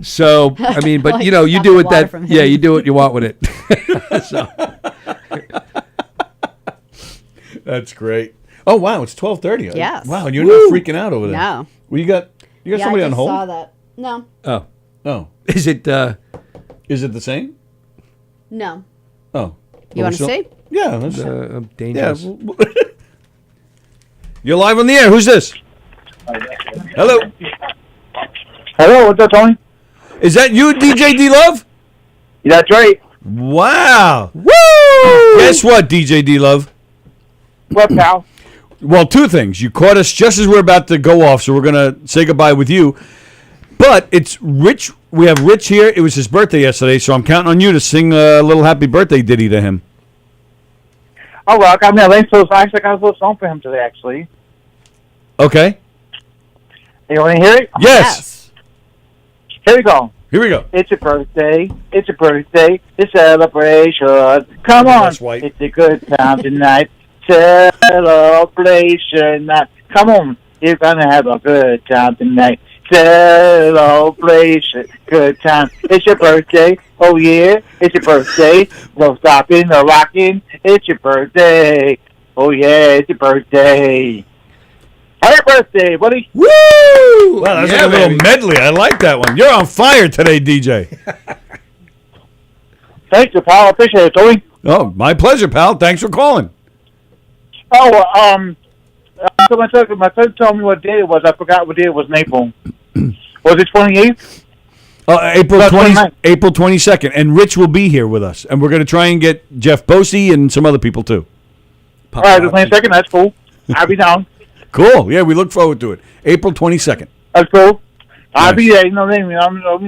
So, I mean, but Like you know, you stop do the it water that, from yeah, him. you do what you want with it. So, That's great. Oh wow, it's 12:30. Yes. Wow, and you're not freaking out over there. No. Well, you got Yeah, somebody I on just hold. saw that. No. oh, Oh, is it? is it the same? No. Oh, You want to see? Yeah. Let's, yeah. Dangerous. You're live on the air. Who's this? Hello. Hello, what's up, Tony? Is that you, DJ D Love? That's right. Wow. Woo! Guess what, DJ D Love? What, pal? Well, two things. You caught us just as we're about to go off, so we're going to say goodbye with you. But it's Rich. We have Rich here. It was his birthday yesterday, so I'm counting on you to sing a little happy birthday ditty to him. Oh, well, I got a little song for him today, actually. Okay. You want to hear it? Yes. Here we go. Here we go. It's your birthday. It's your birthday. It's a celebration. Come on. That's white. It's a good time tonight. Celebration night. Come on. You're going to have a good time tonight. Celebration. Good time. It's your birthday. Oh, yeah. It's your birthday. No stopping, no rocking. It's your birthday. Oh, yeah. It's your birthday. Happy birthday, buddy. Woo! Wow, that's like a little medley. I like that one. You're on fire today, DJ. Thank you, pal. I appreciate it, Tony. Oh, my pleasure, pal. Thanks for calling. Oh, so my son told me what day it was. I forgot what day it was in April. Was it 28th? April No, 20, 29th. April 22nd, and Rich will be here with us, and we're going to try and get Jeff Bosey and some other people too. All right, the 22nd. That's cool. I'll be down. Cool. Yeah, we look forward to it. April 22nd. That's cool. I'll Nice. be there. You know what I mean?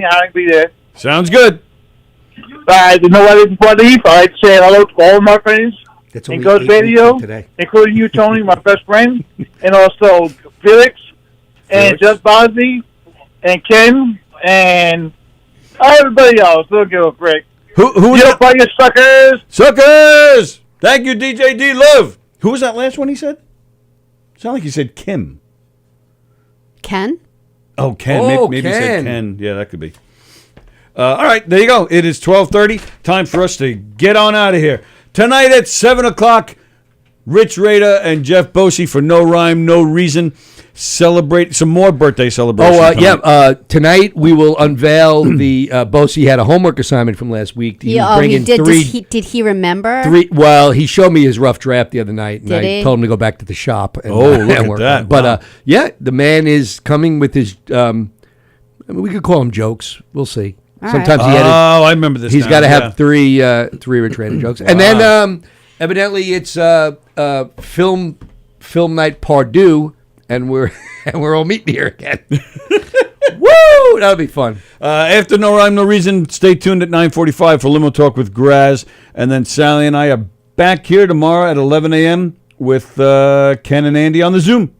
I'll be there. Sounds good. All right, you know what? Before I leave, I'd say hello to all my friends That's in only Ghost 8 weeks Radio, from today. including you, Tony, my best friend, and also Felix, and Felix. Just Bosby, and Ken, and everybody else. Don't give a frick. Who was You that? fucking suckers! Suckers! Thank you, DJ D Love. Who was that last one he said? Sound like he said Kim. Ken? Oh, Ken. Oh, Maybe he said Ken. Ken. Yeah, that could be. All right, there you go. It is 12:30. Time for us to get on out of here. Tonight at 7 o'clock, Rich Rader and Jeff Bosey for No Rhyme, No Reason. Celebrate some more birthday celebrations. Oh, coming. yeah. Tonight we will unveil the Bosey had a homework assignment from last week. He was he bringing did. three. Did he remember? Well, he showed me his rough draft the other night, and Did I he? told him to go back to the shop. And, Oh, look and at work that. on it. But Wow. yeah, the man is coming with his. I mean, we could call him jokes. We'll see. All Sometimes right. he had. Oh, I remember this. He's now, got to have yeah. three Rich Rader jokes, and then evidently it's film night Pardue, and we're all meeting here again. Woo! That'll be fun. After No Rhyme, No Reason, stay tuned at 9:45 for Limo Talk with Graz. And then Sallie and I are back here tomorrow at 11 a.m. with Ken and Andy on the Zoom.